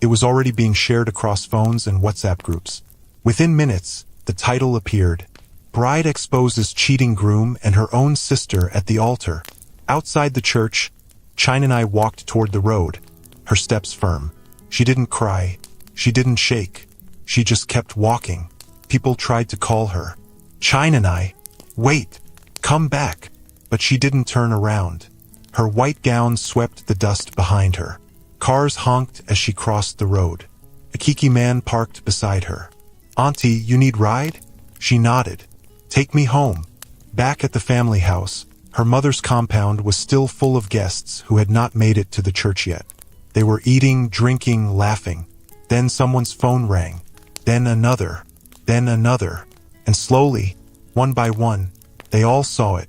A: It was already being shared across phones and WhatsApp groups. Within minutes, the title appeared. Bride exposes cheating groom and her own sister at the altar. Outside the church, Chinanai walked toward the road, her steps firm. She didn't cry. She didn't shake. She just kept walking. People tried to call her. Chinanai, wait, come back. But she didn't turn around. Her white gown swept the dust behind her. Cars honked as she crossed the road. A Kiki man parked beside her. Auntie, you need ride? She nodded. Take me home. Back at the family house, her mother's compound was still full of guests who had not made it to the church yet. They were eating, drinking, laughing. Then someone's phone rang. Then another. Then another. And slowly, one by one, they all saw it.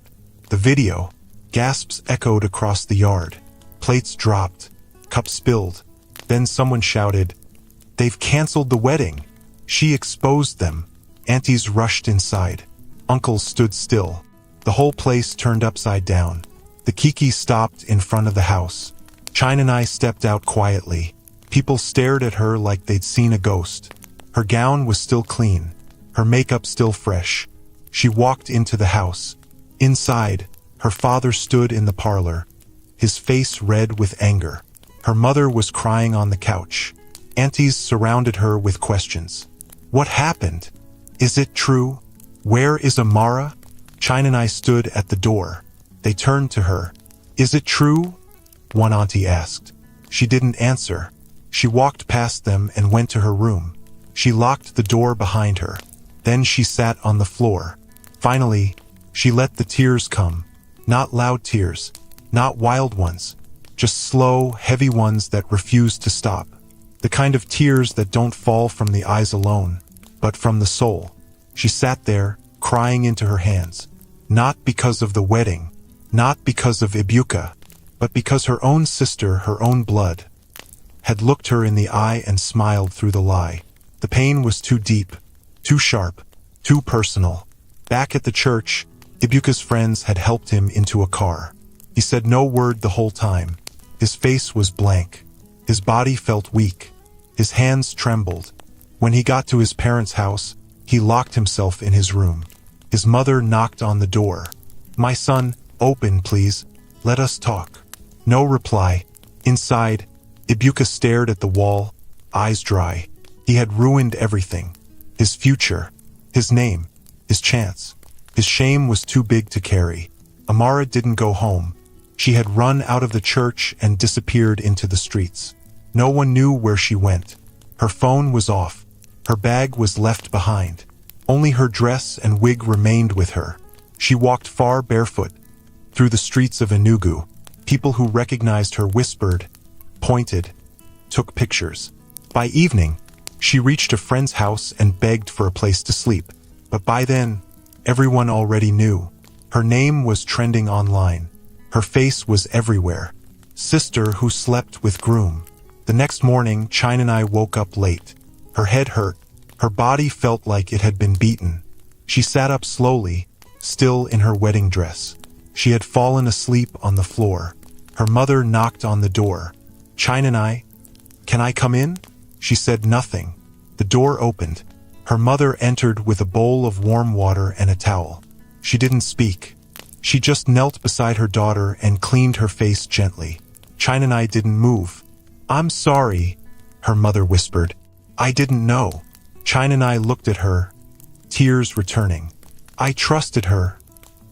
A: The video. Gasps echoed across the yard. Plates dropped. Cups spilled. Then someone shouted, They've canceled the wedding. She exposed them. Aunties rushed inside. Uncles stood still. The whole place turned upside down. The Kiki stopped in front of the house. Chinanai stepped out quietly. People stared at her like they'd seen a ghost. Her gown was still clean. Her makeup still fresh. She walked into the house. Inside, her father stood in the parlor, his face red with anger. Her mother was crying on the couch. Aunties surrounded her with questions. What happened? Is it true? Where is Amara? Chinanai stood at the door. They turned to her. Is it true? One auntie asked. She didn't answer. She walked past them and went to her room. She locked the door behind her. Then she sat on the floor. Finally, she let the tears come. Not loud tears, not wild ones, just slow, heavy ones that refused to stop. The kind of tears that don't fall from the eyes alone, but from the soul. She sat there, crying into her hands. Not because of the wedding, not because of Ibuka, but because her own sister, her own blood, had looked her in the eye and smiled through the lie. The pain was too deep, too sharp, too personal. Back at the church, Ibuka's friends had helped him into a car. He said no word the whole time. His face was blank. His body felt weak. His hands trembled. When he got to his parents' house, he locked himself in his room. His mother knocked on the door. "My son, open, please. Let us talk." No reply. Inside, Ibuka stared at the wall, eyes dry. He had ruined everything. His future, his name, his chance. His shame was too big to carry. Amara didn't go home. She had run out of the church and disappeared into the streets. No one knew where she went. Her phone was off. Her bag was left behind. Only her dress and wig remained with her. She walked far barefoot through the streets of Enugu. People who recognized her whispered, pointed, took pictures. By evening, she reached a friend's house and begged for a place to sleep. But by then, everyone already knew. Her name was trending online. Her face was everywhere. Sister who slept with groom. The next morning, Chinanai woke up late. Her head hurt. Her body felt like it had been beaten. She sat up slowly, still in her wedding dress. She had fallen asleep on the floor. Her mother knocked on the door. "Chinanai, can I come in?" She said nothing. The door opened. Her mother entered with a bowl of warm water and a towel. She didn't speak. She just knelt beside her daughter and cleaned her face gently. Chinanai didn't move. "I'm sorry," her mother whispered. "I didn't know." Chinanai looked at her, tears returning. "I trusted her,"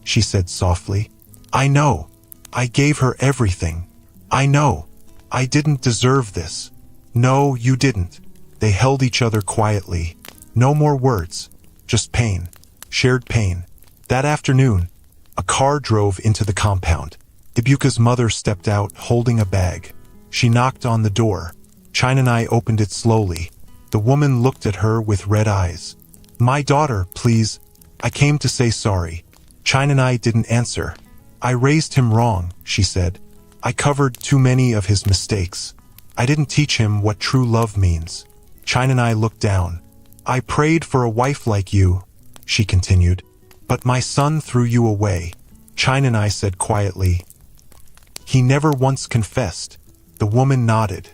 A: she said softly. "I know. I gave her everything. I know. I didn't deserve this." "No, you didn't." They held each other quietly. No more words, just pain, shared pain. That afternoon, a car drove into the compound. Ibuka's mother stepped out, holding a bag. She knocked on the door. Chinanai opened it slowly. The woman looked at her with red eyes. "My daughter, please. I came to say sorry." Chinanai didn't answer. "I raised him wrong," she said. "I covered too many of his mistakes. I didn't teach him what true love means." Chinanai looked down. "I prayed for a wife like you," she continued. "But my son threw you away." Chinanai said quietly, "He never once confessed." The woman nodded.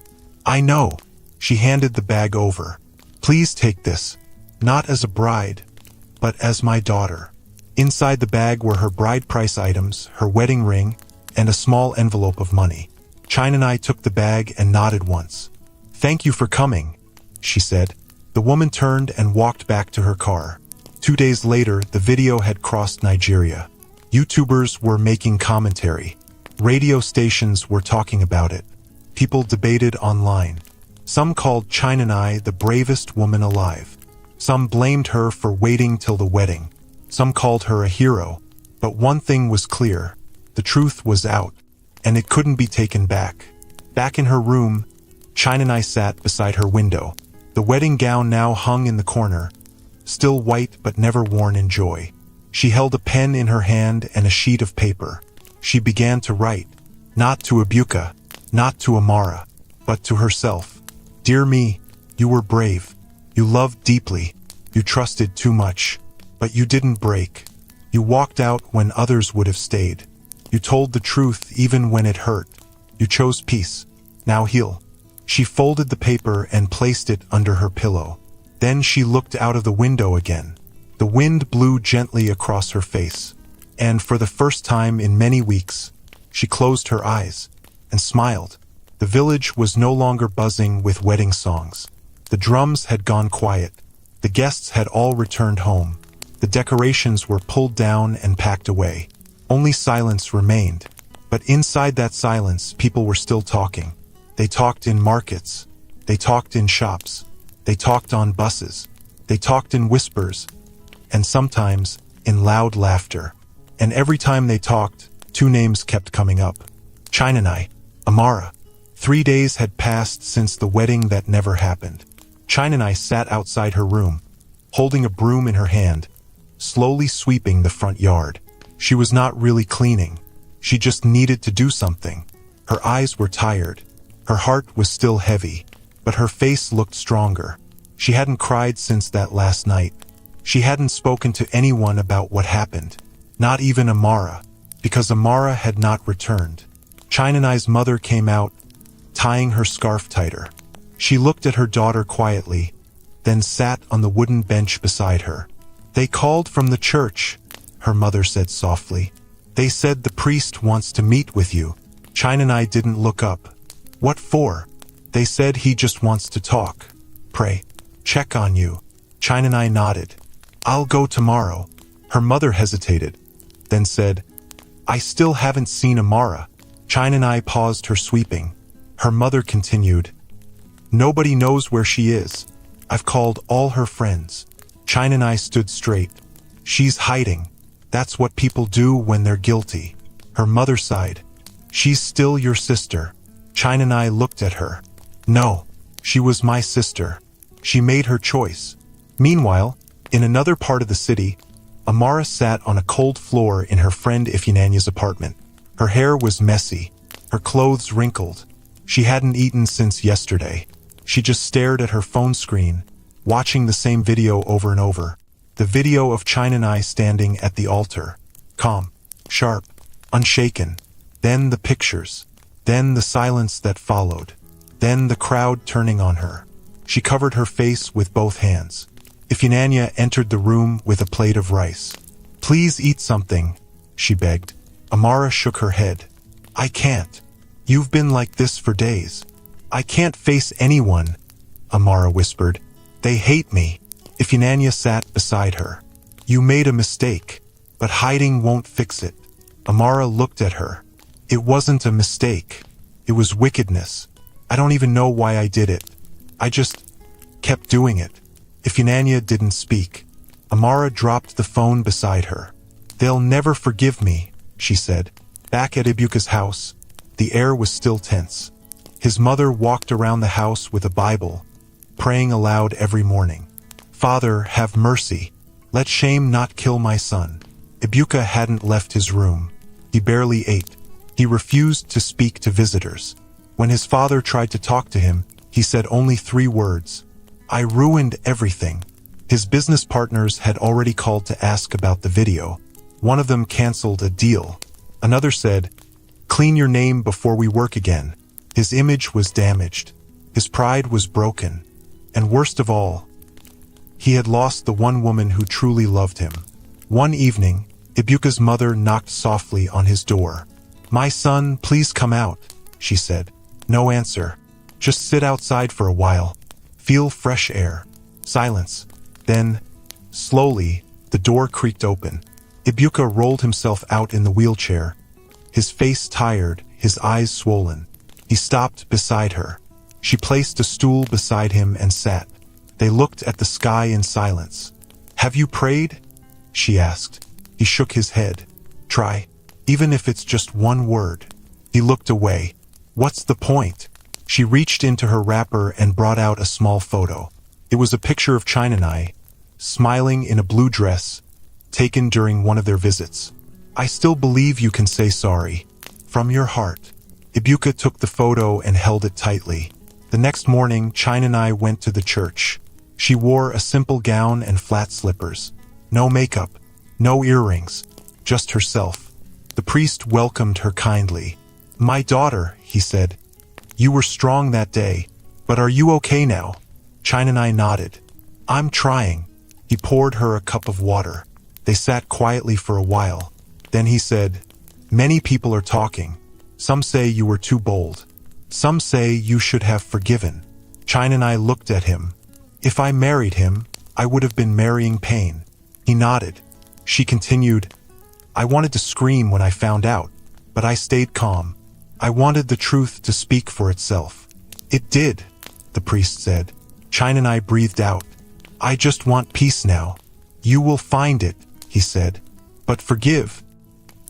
A: "I know." She handed the bag over. "Please take this, not as a bride, but as my daughter." Inside the bag were her bride price items, her wedding ring, and a small envelope of money. Chinanai took the bag and nodded once. "Thank you for coming," she said. The woman turned and walked back to her car. 2 days later, the video had crossed Nigeria. YouTubers were making commentary. Radio stations were talking about it. People debated online. Some called Chinanai the bravest woman alive. Some blamed her for waiting till the wedding. Some called her a hero. But one thing was clear. The truth was out, and it couldn't be taken back. Back in her room, Chinanai sat beside her window. The wedding gown now hung in the corner, still white but never worn in joy. She held a pen in her hand and a sheet of paper. She began to write, not to Ibuka, not to Amara, but to herself. "Dear me, you were brave. You loved deeply. You trusted too much. But you didn't break. You walked out when others would have stayed. You told the truth even when it hurt. You chose peace. Now heal." She folded the paper and placed it under her pillow. Then she looked out of the window again. The wind blew gently across her face. And for the first time in many weeks, she closed her eyes and smiled. The village was no longer buzzing with wedding songs. The drums had gone quiet. The guests had all returned home. The decorations were pulled down and packed away. Only silence remained. But inside that silence, people were still talking. They talked in markets. They talked in shops. They talked on buses. They talked in whispers. And sometimes in loud laughter. And every time they talked, 2 names kept coming up. Chinanai, Amara. 3 days had passed since the wedding that never happened. Chinanai sat outside her room, holding a broom in her hand, slowly sweeping the front yard. She was not really cleaning. She just needed to do something. Her eyes were tired. Her heart was still heavy, but her face looked stronger. She hadn't cried since that last night. She hadn't spoken to anyone about what happened, not even Amara, because Amara had not returned. Chinanai's mother came out, tying her scarf tighter. She looked at her daughter quietly, then sat on the wooden bench beside her. They called from the church, her mother said softly. They said the priest wants to meet with you. China didn't look up. What for? They said he just wants to talk. Pray. Check on you. China nodded. I'll go tomorrow. Her mother hesitated, then said, I still haven't seen Amara. China paused her sweeping. Her mother continued, Nobody knows where she is. I've called all her friends. China stood straight. She's hiding. That's what people do when they're guilty. Her mother sighed. She's still your sister. China looked at her. No, she was my sister. She made her choice. Meanwhile, in another part of the city, Amara sat on a cold floor in her friend Ifyinanya's apartment. Her hair was messy, her clothes wrinkled. She hadn't eaten since yesterday. She just stared at her phone screen, watching the same video over and over. The video of China standing at the altar, calm, sharp, unshaken. Then the pictures. Then the silence that followed. Then the crowd turning on her. She covered her face with both hands. Ifyinanya entered the room with a plate of rice. Please eat something, she begged. Amara shook her head. I can't. You've been like this for days. I can't face anyone, Amara whispered. They hate me. Ifyinanya sat beside her. You made a mistake, but hiding won't fix it. Amara looked at her. It wasn't a mistake. It was wickedness. I don't even know why I did it. I just kept doing it. Ifyinanya didn't speak. Amara dropped the phone beside her. They'll never forgive me, she said. Back at Ibuka's house, the air was still tense. His mother walked around the house with a Bible, praying aloud every morning. Father, have mercy. Let shame not kill my son. Ibuka hadn't left his room. He barely ate. He refused to speak to visitors. When his father tried to talk to him, he said only 3 words. I ruined everything. His business partners had already called to ask about the video. One of them canceled a deal. Another said, clean your name before we work again. His image was damaged. His pride was broken. And worst of all, he had lost the one woman who truly loved him. One evening, Ibuka's mother knocked softly on his door. My son, please come out, she said. No answer. Just sit outside for a while. Feel fresh air. Silence. Then, slowly, the door creaked open. Ibuka rolled himself out in the wheelchair, his face tired, his eyes swollen. He stopped beside her. She placed a stool beside him and sat. They looked at the sky in silence. Have you prayed? She asked. He shook his head. Try. Even if it's just one word. He looked away. What's the point? She reached into her wrapper and brought out a small photo. It was a picture of China, smiling in a blue dress, taken during one of their visits. I still believe you can say sorry. From your heart. Ibuka took the photo and held it tightly. The next morning, China went to the church. She wore a simple gown and flat slippers. No makeup, no earrings, just herself. The priest welcomed her kindly. My daughter, he said. You were strong that day, but are you okay now? China nodded. I'm trying. He poured her a cup of water. They sat quietly for a while. Then he said, Many people are talking. Some say you were too bold. Some say you should have forgiven. China looked at him. If I married him, I would have been marrying pain. He nodded. She continued, I wanted to scream when I found out, but I stayed calm. I wanted the truth to speak for itself. It did, the priest said. China breathed out. I just want peace now. You will find it, he said. But forgive.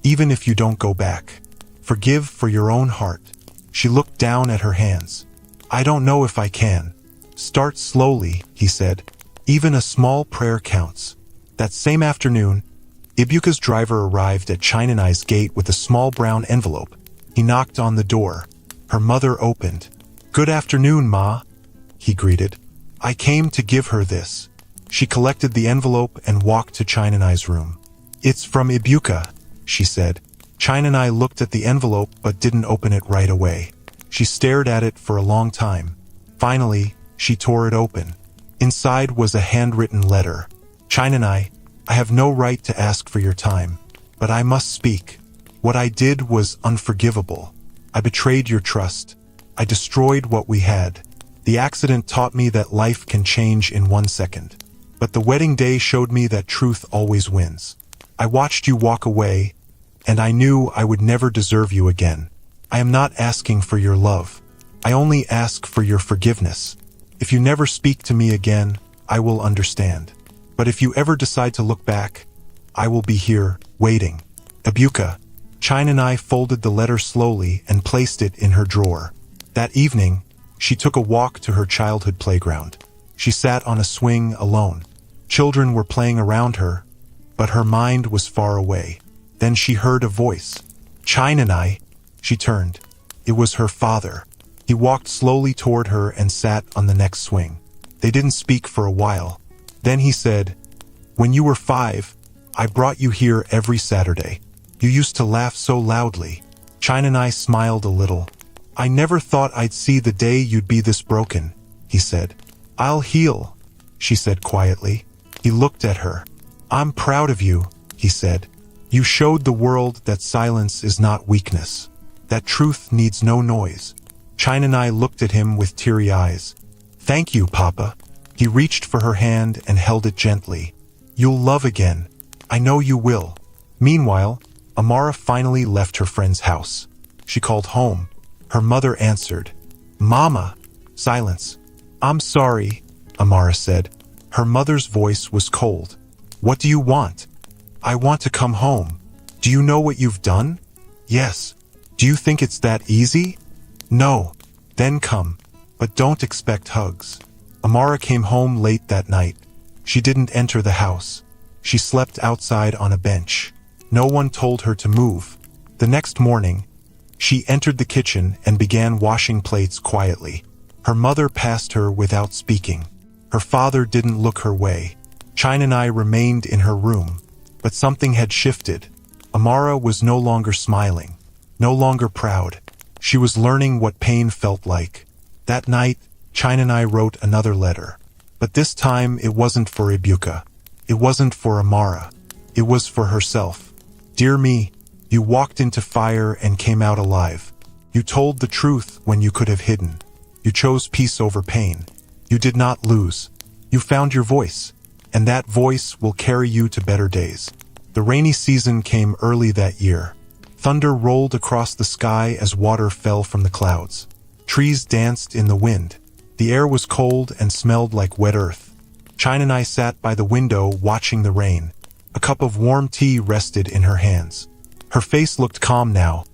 A: Even if you don't go back. Forgive for your own heart. She looked down at her hands. I don't know if I can. Start slowly, he said. Even a small prayer counts. That same afternoon, Ibuka's driver arrived at China-Nai's gate with a small brown envelope. He knocked on the door. Her mother opened. Good afternoon, Ma, he greeted. I came to give her this. She collected the envelope and walked to China-Nai's room. It's from Ibuka, she said. China-Nai looked at the envelope but didn't open it right away. She stared at it for a long time. Finally, she tore it open. Inside was a handwritten letter. China-Nai, I have no right to ask for your time, but I must speak. What I did was unforgivable. I betrayed your trust. I destroyed what we had. The accident taught me that life can change in 1 second. But the wedding day showed me that truth always wins. I watched you walk away, and I knew I would never deserve you again. I am not asking for your love. I only ask for your forgiveness. If you never speak to me again, I will understand. But if you ever decide to look back, I will be here, waiting. Ibuka. China folded the letter slowly and placed it in her drawer. That evening, she took a walk to her childhood playground. She sat on a swing alone. Children were playing around her, but her mind was far away. Then she heard a voice. China. She turned. It was her father. He walked slowly toward her and sat on the next swing. They didn't speak for a while. Then he said, "When you were 5, I brought you here every Saturday. You used to laugh so loudly." China smiled a little. "I never thought I'd see the day you'd be this broken," he said. "I'll heal," she said quietly. He looked at her. "I'm proud of you," he said. "You showed the world that silence is not weakness, that truth needs no noise." China looked at him with teary eyes. "Thank you, Papa." He reached for her hand and held it gently. "You'll love again. I know you will." Meanwhile, Amara finally left her friend's house. She called home. Her mother answered. "Mama." Silence. "I'm sorry," Amara said. Her mother's voice was cold. "What do you want?" "I want to come home." "Do you know what you've done?" "Yes." "Do you think it's that easy?" "No." "Then come. But don't expect hugs." Amara came home late that night. She didn't enter the house. She slept outside on a bench. No one told her to move. The next morning, she entered the kitchen and began washing plates quietly. Her mother passed her without speaking. Her father didn't look her way. China remained in her room, but something had shifted. Amara was no longer smiling, no longer proud. She was learning what pain felt like. That night, China wrote another letter. But this time it wasn't for Ibuka. It wasn't for Amara. It was for herself. "Dear me, you walked into fire and came out alive. You told the truth when you could have hidden. You chose peace over pain. You did not lose. You found your voice, and that voice will carry you to better days." The rainy season came early that year. Thunder rolled across the sky as water fell from the clouds. Trees danced in the wind. The air was cold and smelled like wet earth. China sat by the window watching the rain. A cup of warm tea rested in her hands. Her face looked calm now.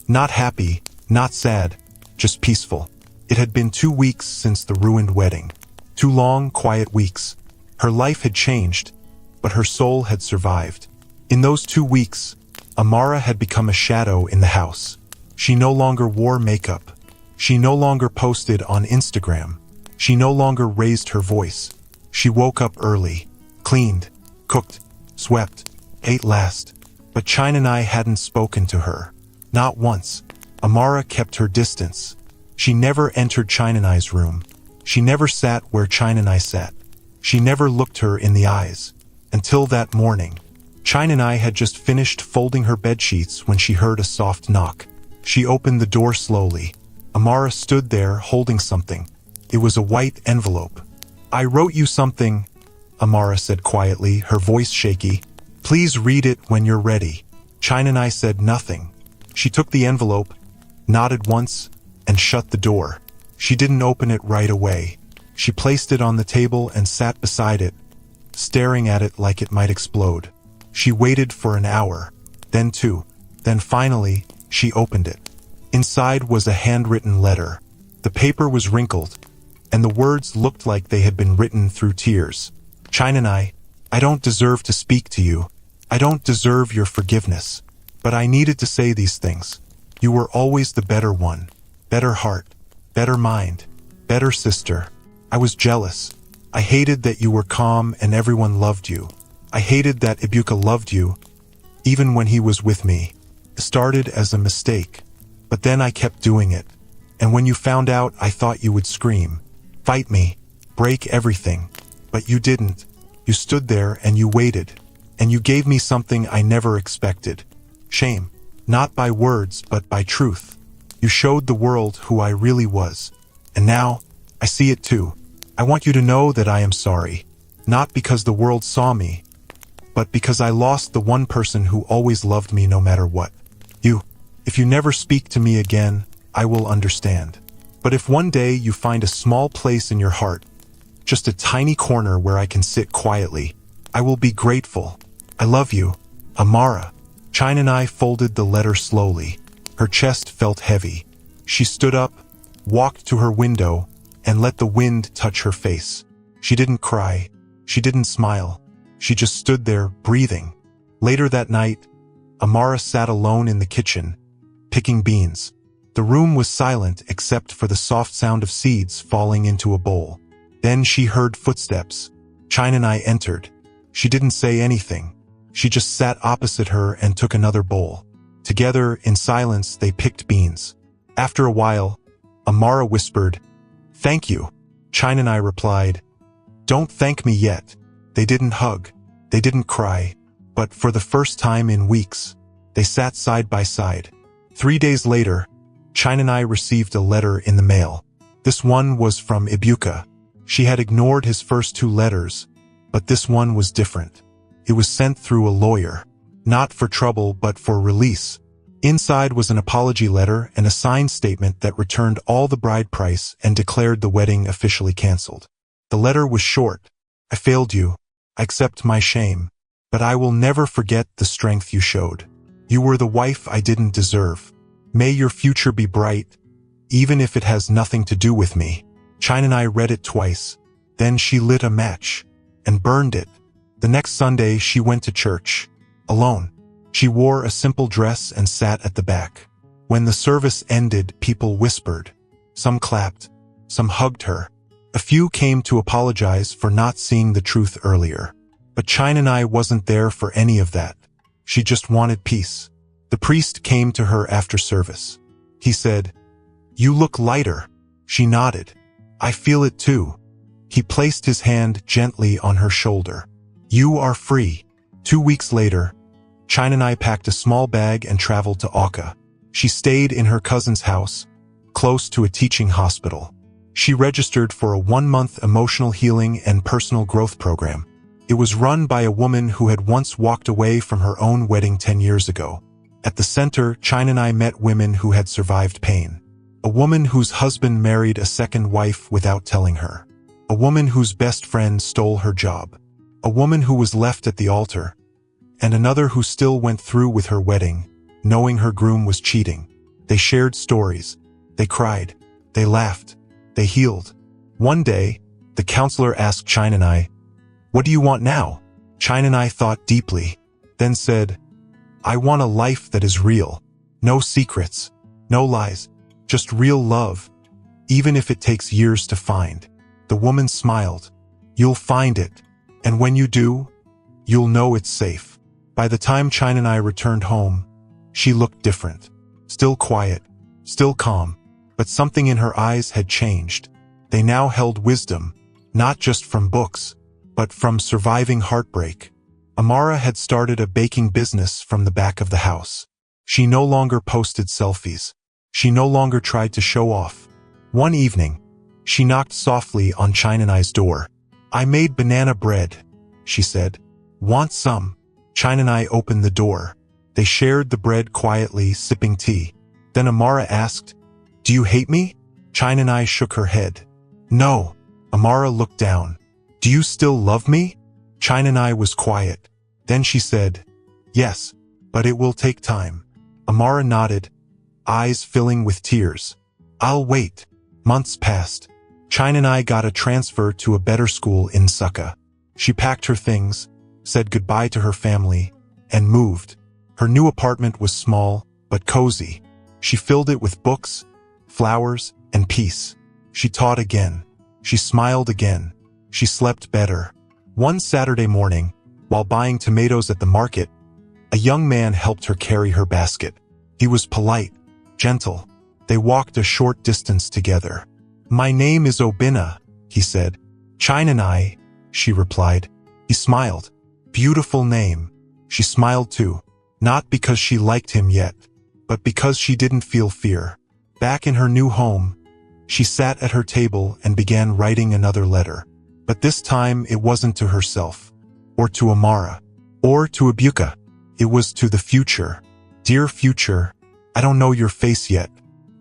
A: Not happy, not sad, just peaceful. It had been 2 weeks since the ruined wedding. 2 long, quiet weeks. Her life had changed, but her soul had survived. In those 2 weeks, Amara had become a shadow in the house. She no longer wore makeup. She no longer posted on Instagram. She no longer raised her voice. She woke up early, cleaned, cooked, swept, ate last. But China hadn't spoken to her. Not once. Amara kept her distance. She never entered China's room. She never sat where China sat. She never looked her in the eyes. Until that morning. China had just finished folding her bedsheets when she heard a soft knock. She opened the door slowly. Amara stood there holding something. It was a white envelope. "I wrote you something," Amara said quietly, her voice shaky. "Please read it when you're ready." China said nothing. She took the envelope, nodded once, and shut the door. She didn't open it right away. She placed it on the table and sat beside it, staring at it like it might explode. She waited for an hour, then 2. Then finally, she opened it. Inside was a handwritten letter. The paper was wrinkled, and the words looked like they had been written through tears. "China, I don't deserve to speak to you. I don't deserve your forgiveness. But I needed to say these things. You were always the better one. Better heart. Better mind. Better sister. I was jealous. I hated that you were calm and everyone loved you. I hated that Ibuka loved you, even when he was with me. It started as a mistake. But then I kept doing it. And when you found out, I thought you would scream. Fight me. Break everything. But you didn't. You stood there and you waited. And you gave me something I never expected. Shame. Not by words, but by truth. You showed the world who I really was. And now, I see it too. I want you to know that I am sorry. Not because the world saw me, but because I lost the one person who always loved me no matter what. You. If you never speak to me again, I will understand. But if one day you find a small place in your heart, just a tiny corner where I can sit quietly, I will be grateful. I love you, Amara. China folded the letter slowly. Her chest felt heavy. She stood up, walked to her window, and let the wind touch her face. She didn't cry. She didn't smile. She just stood there, breathing. Later that night, Amara sat alone in the kitchen, picking beans. The room was silent except for the soft sound of seeds falling into a bowl. Then she heard footsteps. China entered. She didn't say anything. She just sat opposite her and took another bowl. Together, in silence, they picked beans. After a while, Amara whispered, "Thank you." China replied, "Don't thank me yet." They didn't hug. They didn't cry. But for the first time in weeks, they sat side by side. 3 days later, China received a letter in the mail. This one was from Ibuka. She had ignored his first 2 letters, but this one was different. It was sent through a lawyer. Not for trouble, but for release. Inside was an apology letter and a signed statement that returned all the bride price and declared the wedding officially canceled. The letter was short. "I failed you. I accept my shame. But I will never forget the strength you showed. You were the wife I didn't deserve. May your future be bright, even if it has nothing to do with me." China read it twice. Then she lit a match and burned it. The next Sunday, she went to church, alone. She wore a simple dress and sat at the back. When the service ended, people whispered. Some clapped. Some hugged her. A few came to apologize for not seeing the truth earlier. But China wasn't there for any of that. She just wanted peace. The priest came to her after service. He said, "You look lighter." She nodded. "I feel it too." He placed his hand gently on her shoulder. "You are free." 2 weeks later, China packed a small bag and traveled to Oka. She stayed in her cousin's house, close to a teaching hospital. She registered for a 1-month emotional healing and personal growth program. It was run by a woman who had once walked away from her own wedding 10 years ago. At the center, China met women who had survived pain. A woman whose husband married a second wife without telling her. A woman whose best friend stole her job. A woman who was left at the altar, and another who still went through with her wedding, knowing her groom was cheating. They shared stories. They cried. They laughed. They healed. One day, the counselor asked China, "What do you want now?" China thought deeply, then said, "I want a life that is real. No secrets. No lies. Just real love, even if it takes years to find." The woman smiled. "You'll find it. And when you do, you'll know it's safe." By the time China returned home, she looked different. Still quiet, still calm, but something in her eyes had changed. They now held wisdom, not just from books, but from surviving heartbreak. Amara had started a baking business from the back of the house. She no longer posted selfies. She no longer tried to show off. One evening, she knocked softly on China's door. "I made banana bread," she said. "Want some?" China opened the door. They shared the bread quietly, sipping tea. Then Amara asked, "Do you hate me?" China shook her head. "No." Amara looked down. "Do you still love me?" China was quiet. Then she said, "Yes, but it will take time." Amara nodded, eyes filling with tears. "I'll wait." Months passed. China got a transfer to a better school in Succa. She packed her things, said goodbye to her family, and moved. Her new apartment was small, but cozy. She filled it with books, flowers, and peace. She taught again. She smiled again. She slept better. One Saturday morning, while buying tomatoes at the market, a young man helped her carry her basket. He was polite, gentle. They walked a short distance together. "My name is Obina," he said. "China," she replied. He smiled. Beautiful name. She smiled too, not because she liked him yet, but because she didn't feel fear. Back in her new home, she sat at her table and began writing another letter. But this time it wasn't to herself, or to Amara, or to Ibuka. It was to the future. Dear future, I don't know your face yet.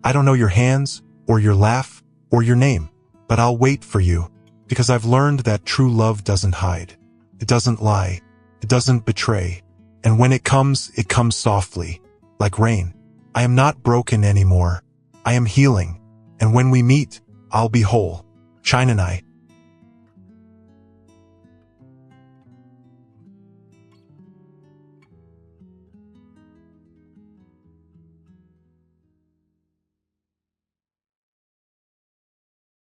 A: I don't know your hands, or your laugh, or your name. But I'll wait for you, because I've learned that true love doesn't hide. It doesn't lie. It doesn't betray. And when it comes softly, like rain. I am not broken anymore. I am healing. And when we meet, I'll be whole. China and I.